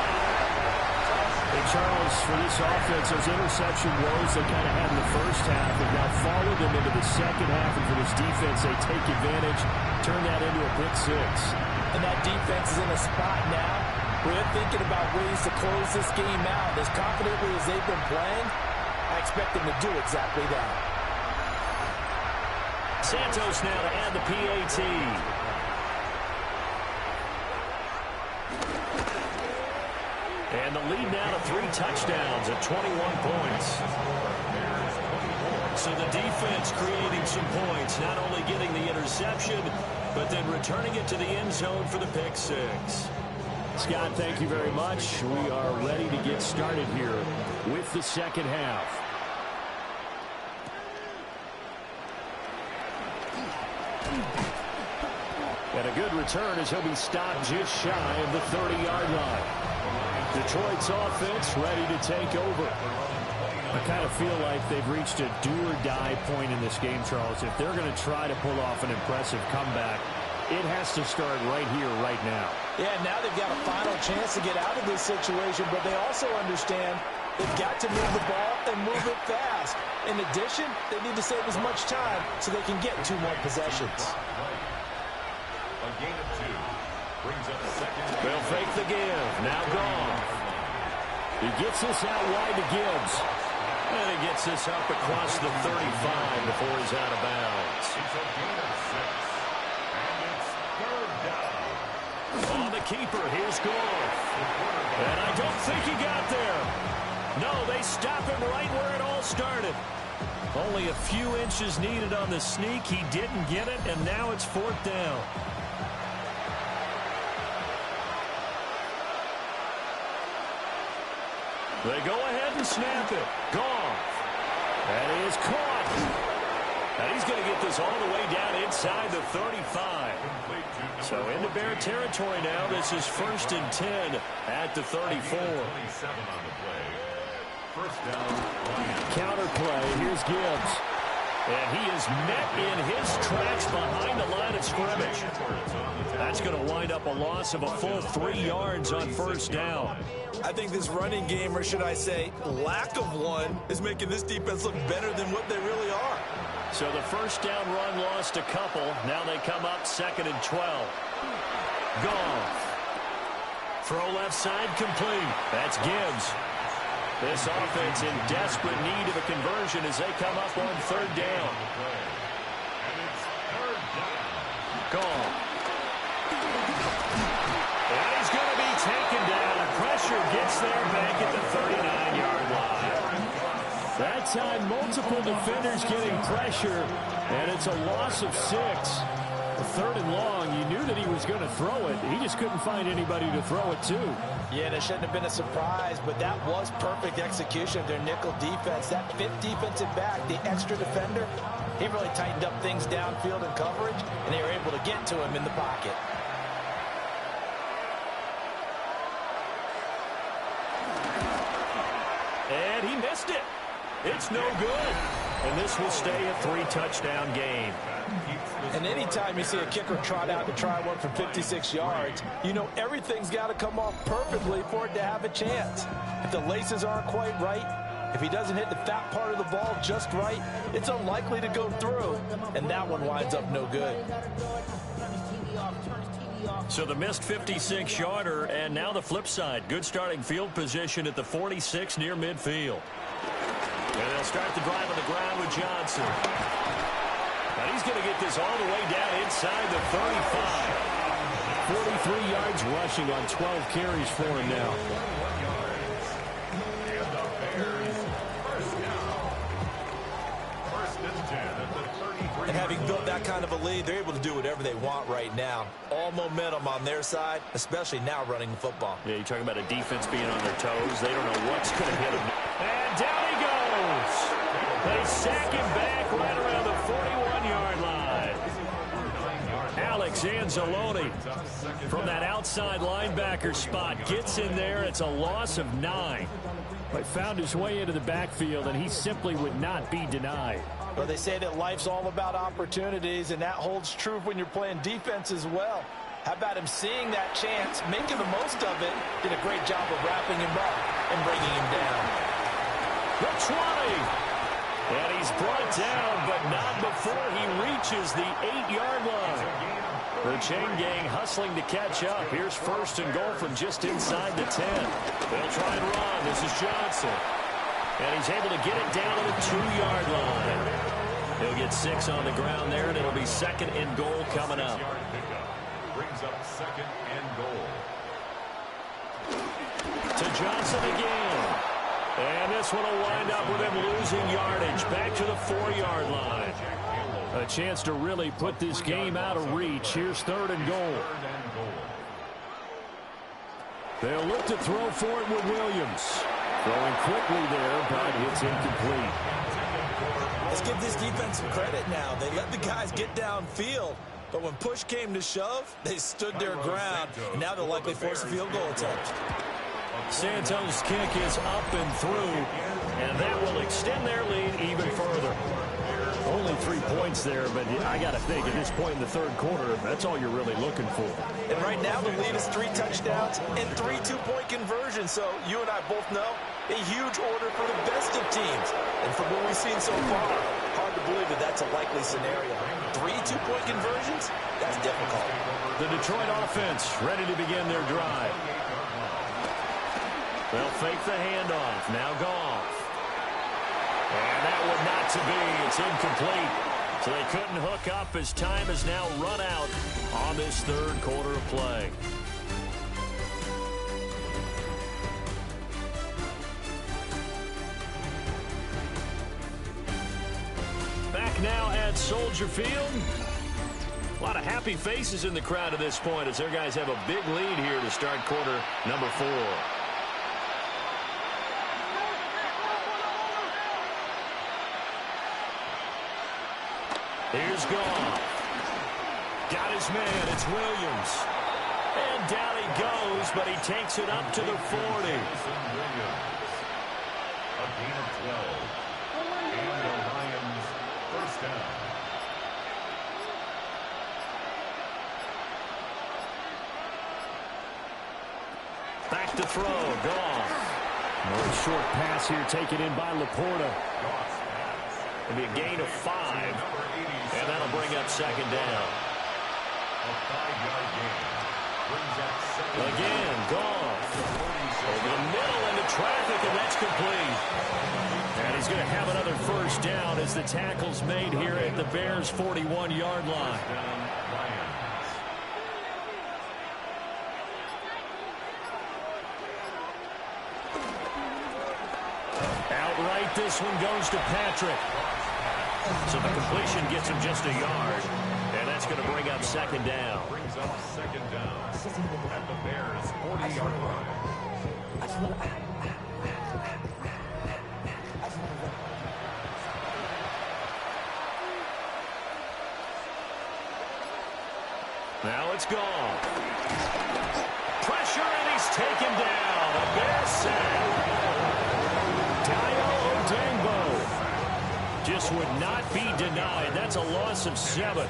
Hey, Charles, for this offense, those interception woes they kind of had in the first half have now followed them into the second half. And for this defense, they take advantage, turn that into a pick-6. And that defense is in a spot now where they're thinking about ways to close this game out. As confidently as they've been playing, I expect them to do exactly that. Santos now to add the PAT. And the lead now to 3 touchdowns at 21 points. So the defense creating some points, not only getting the interception, but then returning it to the end zone for the pick-6. Scott, thank you very much. We are ready to get started here with the second half. And a good return as he'll be stopped just shy of the 30-yard line. Detroit's offense ready to take over. I kind of feel like they've reached a do-or-die point in this game, Charles. If they're going to try to pull off an impressive comeback, it has to start right here, right now. Yeah, now they've got a final chance to get out of this situation, but they also understand they've got to move the ball and move it fast. In addition, they need to save as much time so they can get 2 more possessions. A gain of 2 brings up second. They'll fake the give. Now Goff. He gets this out wide to Gibbs. And he gets this up across the 35 before he's out of bounds. It's a gain of 6. And it's 3rd down. On the keeper, here's Goff. And I don't think he got there. No, they stop him right where it all started. Only a few inches needed on the sneak. He didn't get it, and now it's 4th down. They go ahead and snap it. Goff. That is caught. And he's going to get this all the way down inside the 35. So into Bear territory now. This is 1st and 10 at the 34. 27 on the play. 1st down. Counter play. Here's Gibbs. And he is met in his tracks behind the line of scrimmage. That's going to wind up a loss of a full 3 yards on 1st down. I think this running game, or should I say lack of one, is making this defense look better than what they really are. So the 1st down run lost a couple. Now they come up 2nd and 12. Goff. Throw left side complete. That's Gibbs. This offense in desperate need of a conversion as they come up on 3rd down. Goff. And he's going to be taken down. Pressure gets there back at the 39-yard line. That time, multiple defenders getting pressure, and it's a loss of 6. 3rd and long, you knew that he was going to throw it. He just couldn't find anybody to throw it to. Yeah, and it shouldn't have been a surprise, but that was perfect execution of their nickel defense. That 5th defensive back, the extra defender, he really tightened up things downfield in coverage, and they were able to get to him in the pocket. And he missed it. It's no good. And this will stay a 3-touchdown game. And anytime you see a kicker trot out to try one from 56 yards, you know everything's got to come off perfectly for it to have a chance. If the laces aren't quite right, if he doesn't hit the fat part of the ball just right, it's unlikely to go through. And that one winds up no good. So the missed 56-yarder, and now the flip side. Good starting field position at the 46 near midfield. And they'll start the drive on the ground with Johnson. And he's going to get this all the way down inside the 35. 43 yards rushing on 12 carries for him now. And having built that that kind of a lead, they're able to do whatever they want right now. All momentum on their side, especially now running the football. Yeah, you're talking about a defense being on their toes. They don't know what's going to hit them. And down he goes. They sack him back right around the 41-yard line. Alex Anzalone from that outside linebacker spot gets in there. It's a loss of 9. But found his way into the backfield, and he simply would not be denied. Well, they say that life's all about opportunities, and that holds true when you're playing defense as well. How about him seeing that chance, making the most of it, did a great job of wrapping him up and bringing him down. The 20. And he's brought down, but not before he reaches the 8-yard line. The chain gang hustling to catch up. Here's first and goal from just inside the 10. They'll try and run. This is Johnson. And he's able to get it down to the 2-yard line. He'll get 6 on the ground there, and it'll be second and goal coming up. Brings up second and goal. To Johnson again. And this one will wind up with him losing yardage back to the 4-yard line. A chance to really put this game out of reach. Here's third and goal. They'll look to throw for it with Williams. Throwing quickly there, but it's incomplete. Let's give this defense some credit now. They let the guys get downfield, but when push came to shove, they stood their ground, and now they'll likely force a field goal attempt. Santos' kick is up and through, and that will extend their lead even further. Only 3 points there, but I got to think at this point in the third quarter, that's all you're really looking for. And right now the lead is 3 touchdowns and 3 two-point conversions. So you and I both know a huge order for the best of teams. And from what we've seen so far, hard to believe that that's a likely scenario. 3 two-point conversions? That's difficult. The Detroit offense ready to begin their drive. They'll fake the handoff. Now Goff. And that would not to be. It's incomplete. So they couldn't hook up as time has now run out on this third quarter of play. Back now at Soldier Field. A lot of happy faces in the crowd at this point as their guys have a big lead here to start quarter number 4. Here's Goff. Got his man. It's Williams. And down he goes, but he takes it up to the 40. A gain of 12. And the Lions first down. Back to throw. Goff. Another short pass here taken in by Laporta. It'll be a gain of 5. And that'll bring up second down. A 5-yard gain. Brings up second. Again, Goff. Over the middle into traffic, and that's complete. And he's going to have another first down as the tackle's made here at the Bears' 41-yard line. Outright, this one goes to Patrick. So the completion gets him just a yard. And that's going to bring up second down. Brings up second down at the Bears' 40-yard line. Now it's gone. Pressure, and he's taken down. A Bears sack. Dayo Odeyingbo just would not be denied. That's a loss of 7.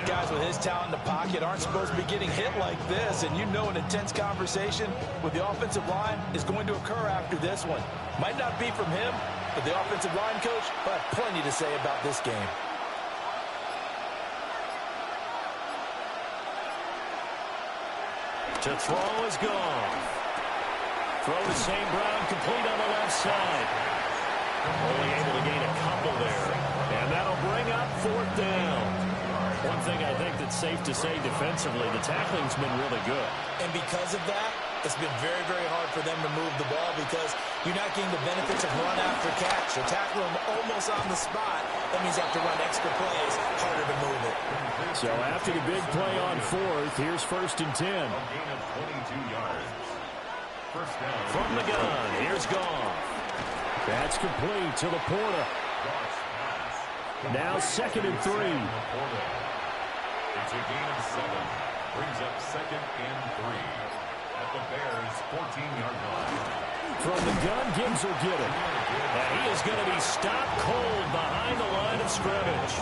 Guys with his talent in the pocket aren't supposed to be getting hit like this, and you know an intense conversation with the offensive line is going to occur after this one. Might not be from him, but the offensive line coach will have plenty to say about this game. To throw is gone. Throw to St. Brown, complete on the left side. Only able to gain a couple there. And that'll bring up fourth down. One thing I think that's safe to say defensively, the tackling's been really good. And because of that, It's been very, very hard for them to move the ball because you're not getting the benefits of run after catch. You're tackling them almost on the spot. That means you have to run extra plays, harder to move it. So after the big play on fourth, here's 1st and 10. A gain of 22 yards. First down. From the gun, here's Goff. That's complete to Laporta. Now 2nd and 3. It's a gain of 7. Brings up 2nd and 3. At the Bears' 14-yard line. From the gun, Gibbs will get it. And he is going to be stopped cold behind the line of scrimmage.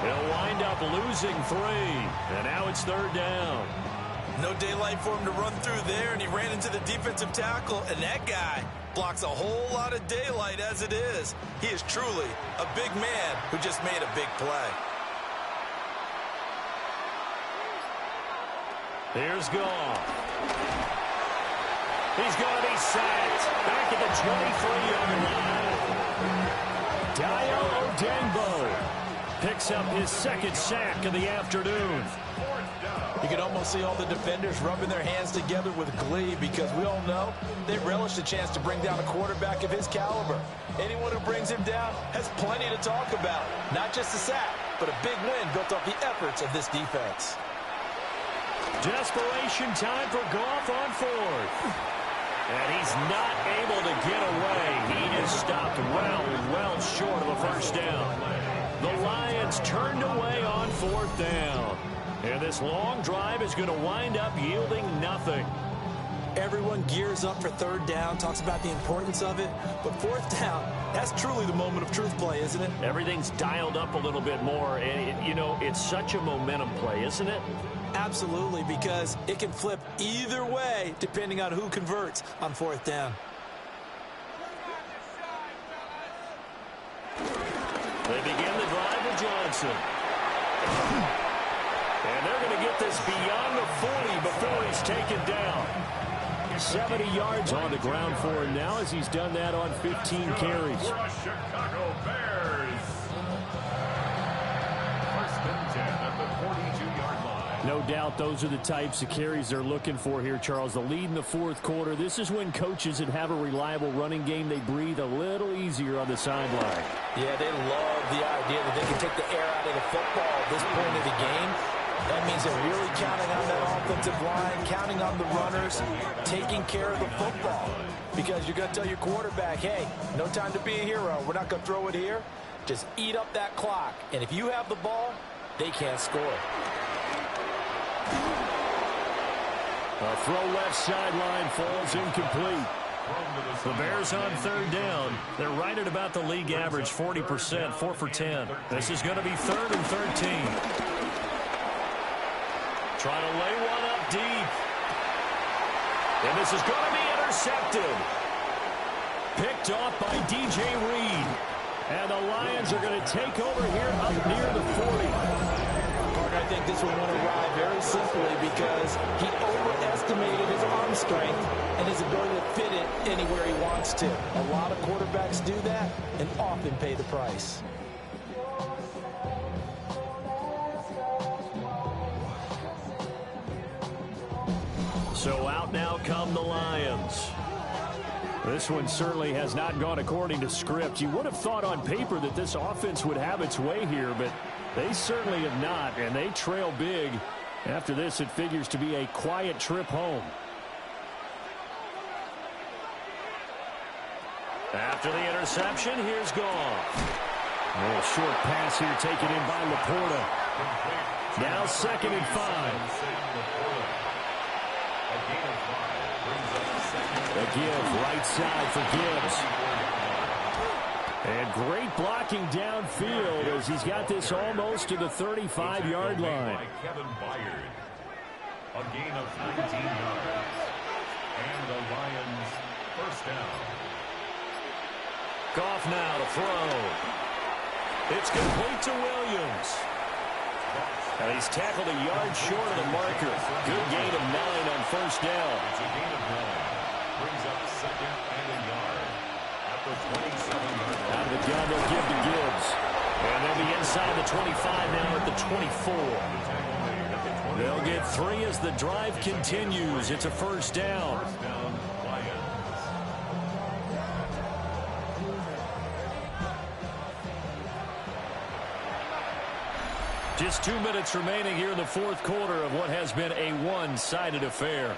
He'll wind up losing 3. And now it's 3rd down. No daylight for him to run through there, and he ran into the defensive tackle, and that guy blocks a whole lot of daylight as it is. He is truly a big man who just made a big play. Here's Goff. He's going to be sacked. Back at the 23-yard line. Dayo Odeyingbo picks up his 2nd sack of the afternoon. You can almost see all the defenders rubbing their hands together with glee because we all know they relish the chance to bring down a quarterback of his caliber. Anyone who brings him down has plenty to talk about. Not just a sack, but a big win built off the efforts of this defense. Desperation time for Goff on 4th. And he's not able to get away. He is stopped well short of a 1st down. The Lions turned away on 4th down. And this long drive is going to wind up yielding nothing. Everyone gears up for 3rd down, talks about the importance of it. But 4th down, that's truly the moment of truth play, isn't it? Everything's dialed up a little bit more. And, it's such a momentum play, isn't it? Absolutely, because it can flip either way depending on who converts on 4th down. They begin the drive with Johnson. And they're going to get this beyond the 40 before he's taken down. 70 yards on the ground for him now as he's done that on 15 carries. For a Chicago Bears. 1st and 10 at the 42-yard line. No doubt those are the types of carries they're looking for here, Charles. The lead in the 4th quarter. This is when coaches that have a reliable running game, they breathe a little easier on the sideline. Yeah, they love the idea that they can take the air out of the football at this point of the game. That means they're really counting on that offensive line, counting on the runners, taking care of the football. Because you're going to tell your quarterback, hey, no time to be a hero. We're not going to throw it here. Just eat up that clock. And if you have the ball, they can't score. A throw left sideline falls incomplete. The Bears on 3rd down. They're right at about the league average, 40%, 4 for 10. This is going to be 3rd and 13. Trying to lay one up deep. And this is going to be intercepted. Picked off by DJ Reed. And the Lions are going to take over here up near the 40. I think this one won't arrive very simply because he overestimated his arm strength and his ability to fit it anywhere he wants to. A lot of quarterbacks do that and often pay the price. So out now come the Lions. This one certainly has not gone according to script. You would have thought on paper that this offense would have its way here, but they certainly have not, and they trail big. After this, it figures to be a quiet trip home. After the interception, here's Goff. A little short pass here taken in by Laporta. Now 2nd and 5. A give right side for Gibbs. And great blocking downfield as he's got this almost to the 35-yard line. Kevin Byard. A gain of 19 yards. And the Lions 1st down. Goff now to throw. It's complete to Williams. And he's tackled a yard short of the marker. Good gain of 9 on 1st down. It's a gain of 9. Brings up 2nd and a yard at the 27-yard line. Out of the gun, they'll give to Gibbs. And they'll be inside the 25 now at the 24. They'll get 3 as the drive continues. It's a first down. First down, Lions. Just 2 minutes remaining here in the fourth quarter of what has been a one-sided affair.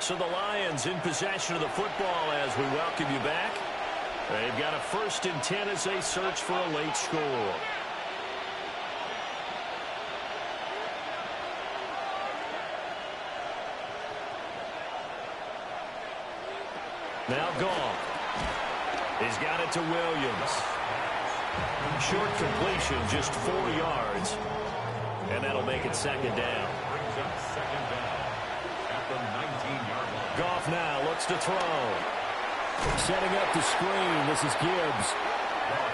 So the Lions in possession of the football as we welcome you back. They've got a 1st and 10 as they search for a late score. Now Goff. He's got it to Williams. Short completion, just 4 yards. And that'll make it second down. Brings up second down at the 19-yard line. Goff now looks to throw. Setting up the screen. This is Gibbs.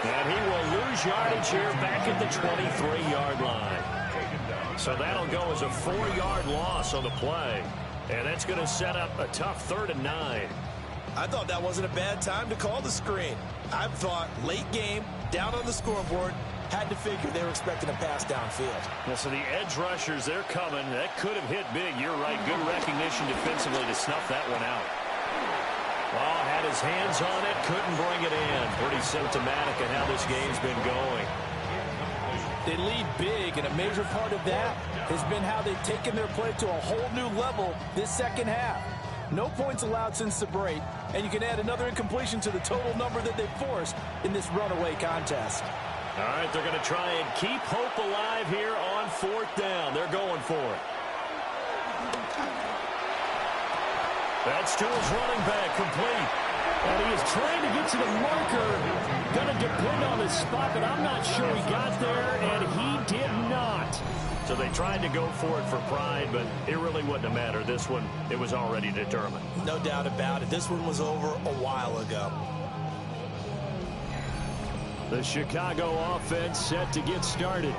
And he will lose yardage here back at the 23-yard line. So that'll go as a 4-yard loss on the play. And that's going to set up a tough 3rd and 9. I thought that wasn't a bad time to call the screen. I thought late game, down on the scoreboard, had to figure they were expecting a pass downfield. Yeah, so the edge rushers, they're coming. That could have hit big. You're right. Good recognition defensively to snuff that one out. Oh, had his hands on it, couldn't bring it in. Pretty symptomatic of how this game's been going. They lead big, and a major part of that has been how they've taken their play to a whole new level this second half. No points allowed since the break, and you can add another incompletion to the total number that they forced in this runaway contest. All right, they're going to try and keep hope alive here on 4th down. They're going for it. That's to his running back, complete. And he is trying to get to the marker. Going to depend on his spot, but I'm not sure he got there, and he did not. So they tried to go for it for pride, but it really wouldn't have mattered. This one, it was already determined. No doubt about it. This one was over a while ago. The Chicago offense set to get started.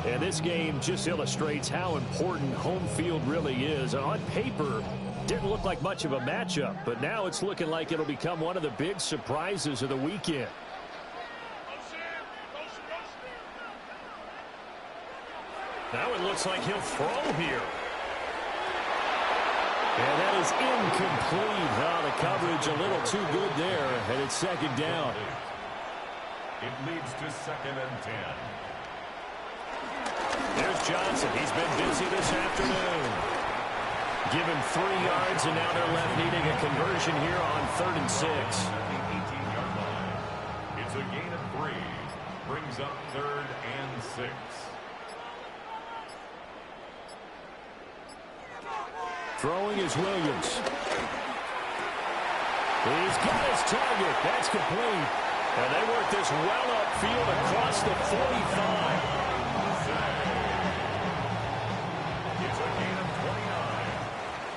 And this game just illustrates how important home field really is. On paper, didn't look like much of a matchup, but now it's looking like it'll become one of the big surprises of the weekend. Now it looks like he'll throw here. And that is incomplete. Oh, the coverage a little too good there, and it's second down. It leads to 2nd and 10. There's Johnson. He's been busy this afternoon. Give him 3 yards, and now they're left needing a conversion here on 3rd and 6. At the 18-yard line. It's a gain of 3. Brings up 3rd and 6. Throwing is Williams. He's got his target. That's complete. And they work this well upfield across the 45. It's a gain of 29.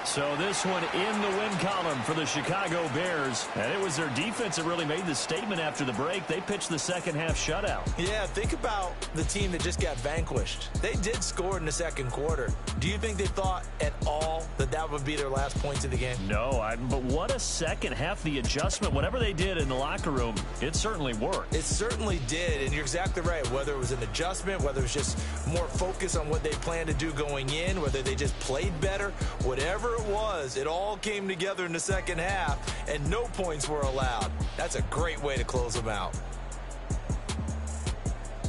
So this one in the win column for the Chicago Bears. And it was their defense that really made the statement after the break. They pitched the second half shutout. Yeah, think about the team that just got vanquished. They did score in the second quarter. Do you think they thought at all that that would be their last points of the game? No, but what a second half. The adjustment, whatever they did in the locker room, it certainly worked. It certainly did, and you're exactly right. Whether it was an adjustment, whether it was just more focus on what they planned to do going in, whether they just played better, whatever it was, it all came together in the second half, and no points were allowed. That's a great way to close them out.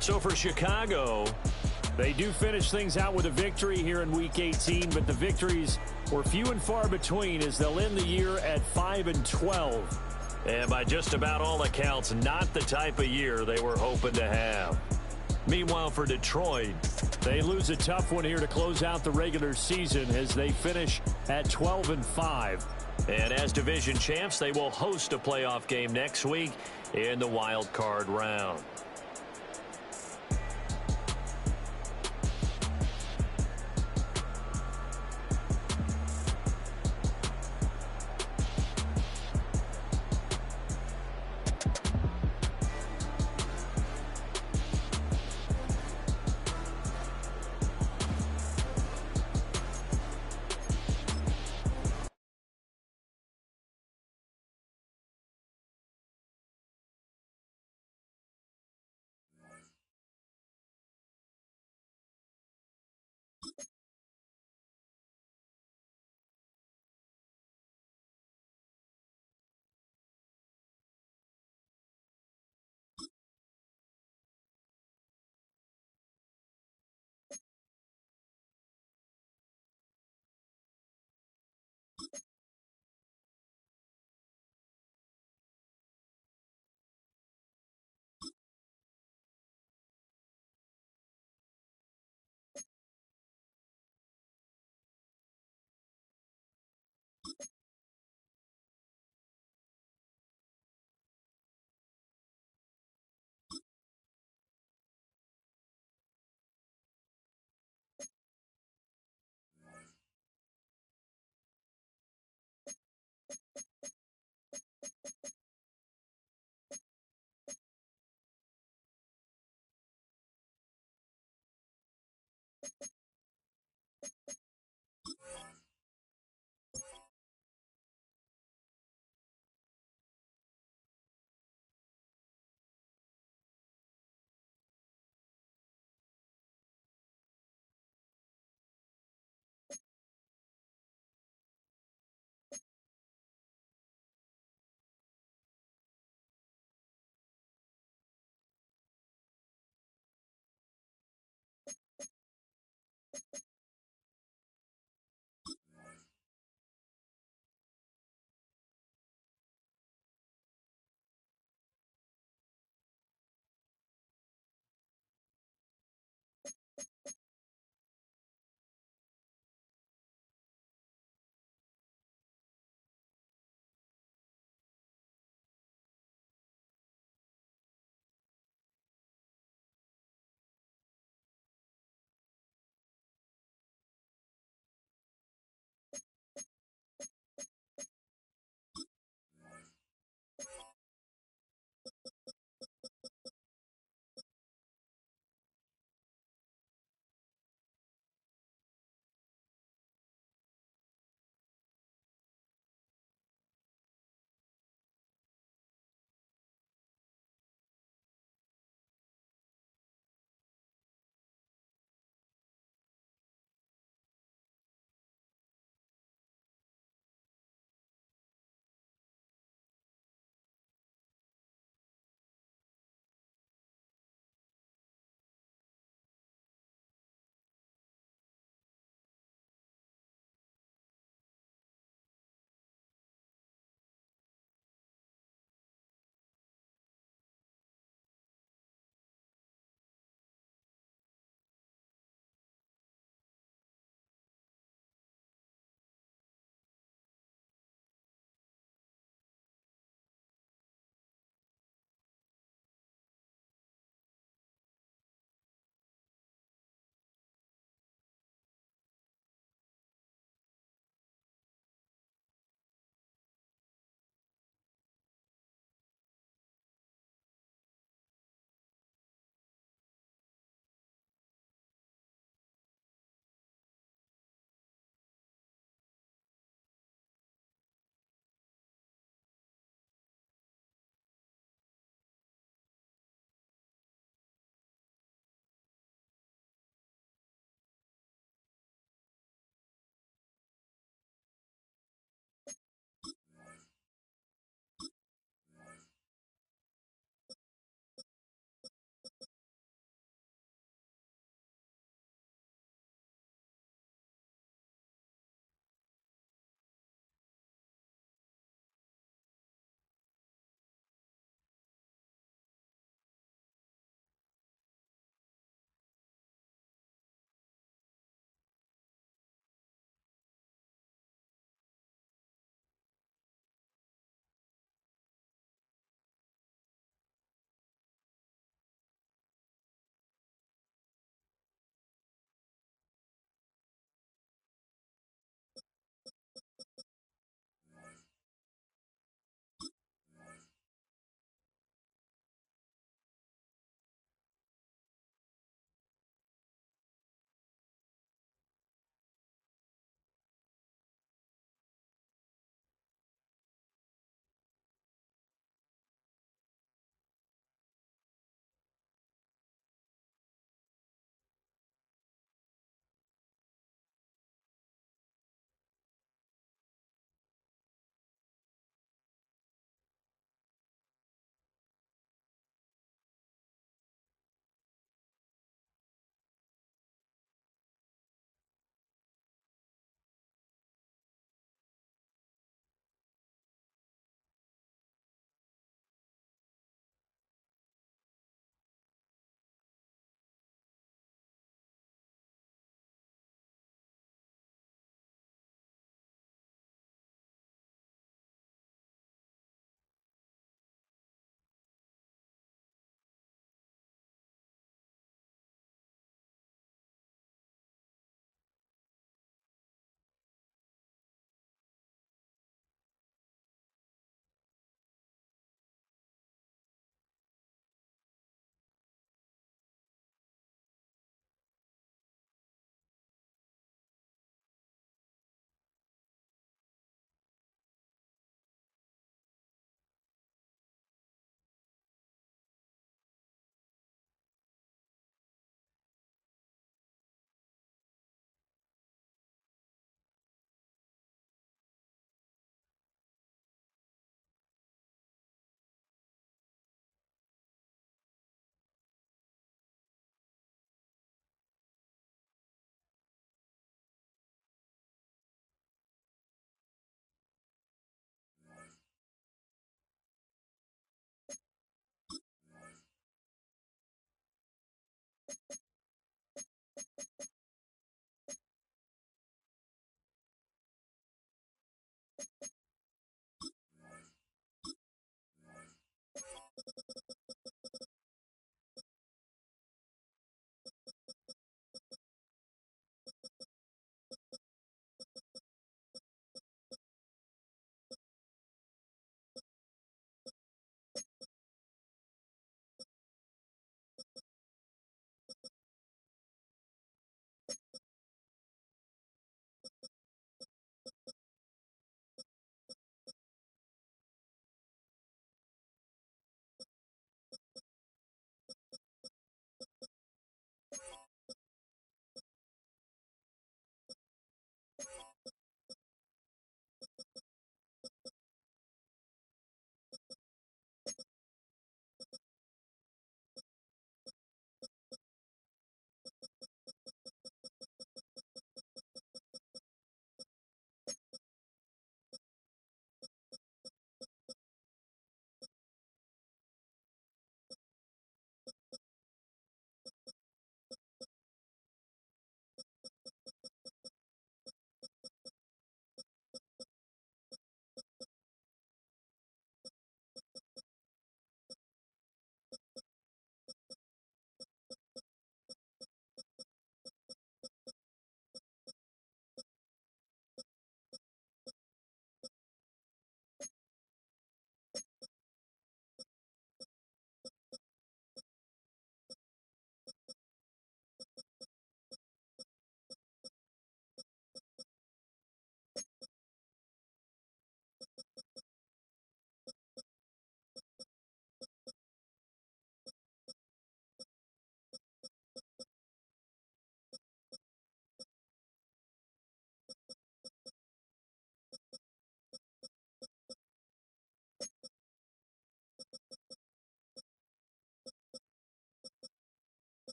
So for Chicago, they do finish things out with a victory here in Week 18, but the victories were few and far between as they'll end the year at 5-12. And by just about all accounts, not the type of year they were hoping to have. Meanwhile, for Detroit, they lose a tough one here to close out the regular season as they finish at 12-5. And as division champs, they will host a playoff game next week in the wild card round.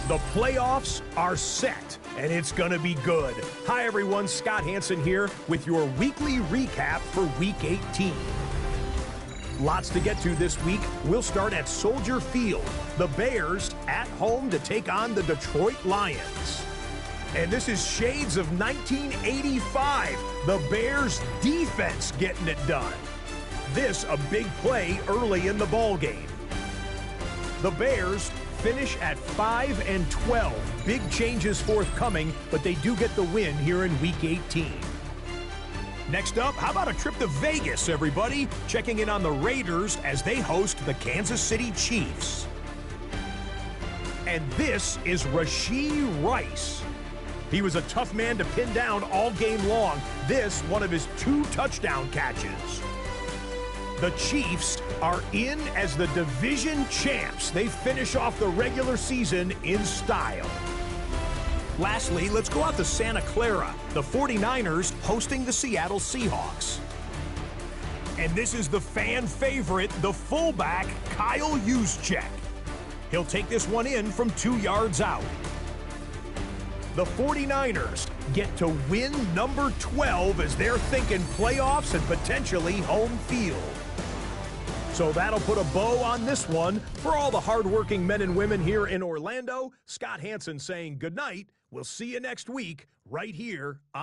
The playoffs are set, and it's going to be good. Hi, everyone. Scott Hanson here with your weekly recap for Week 18. Lots to get to this week. We'll start at Soldier Field. The Bears at home to take on the Detroit Lions. And this is shades of 1985. The Bears defense getting it done. This a big play early in the ballgame. The Bears finish at 5-12. Big changes forthcoming, but they do get the win here in Week 18. Next up, how about a trip to Vegas, everybody? Checking in on the Raiders as they host the Kansas City Chiefs. And this is Rashee Rice. He was a tough man to pin down all game long. This, one of his 2 touchdown catches. The Chiefs are in as the division champs. They finish off the regular season in style. Lastly, let's go out to Santa Clara. The 49ers hosting the Seattle Seahawks. And this is the fan favorite, the fullback, Kyle Juszczyk. He'll take this one in from 2 yards out. The 49ers get to win number 12 as they're thinking playoffs and potentially home field. So that'll put a bow on this one. For all the hardworking men and women here in Orlando, Scott Hanson saying goodnight. We'll see you next week right here on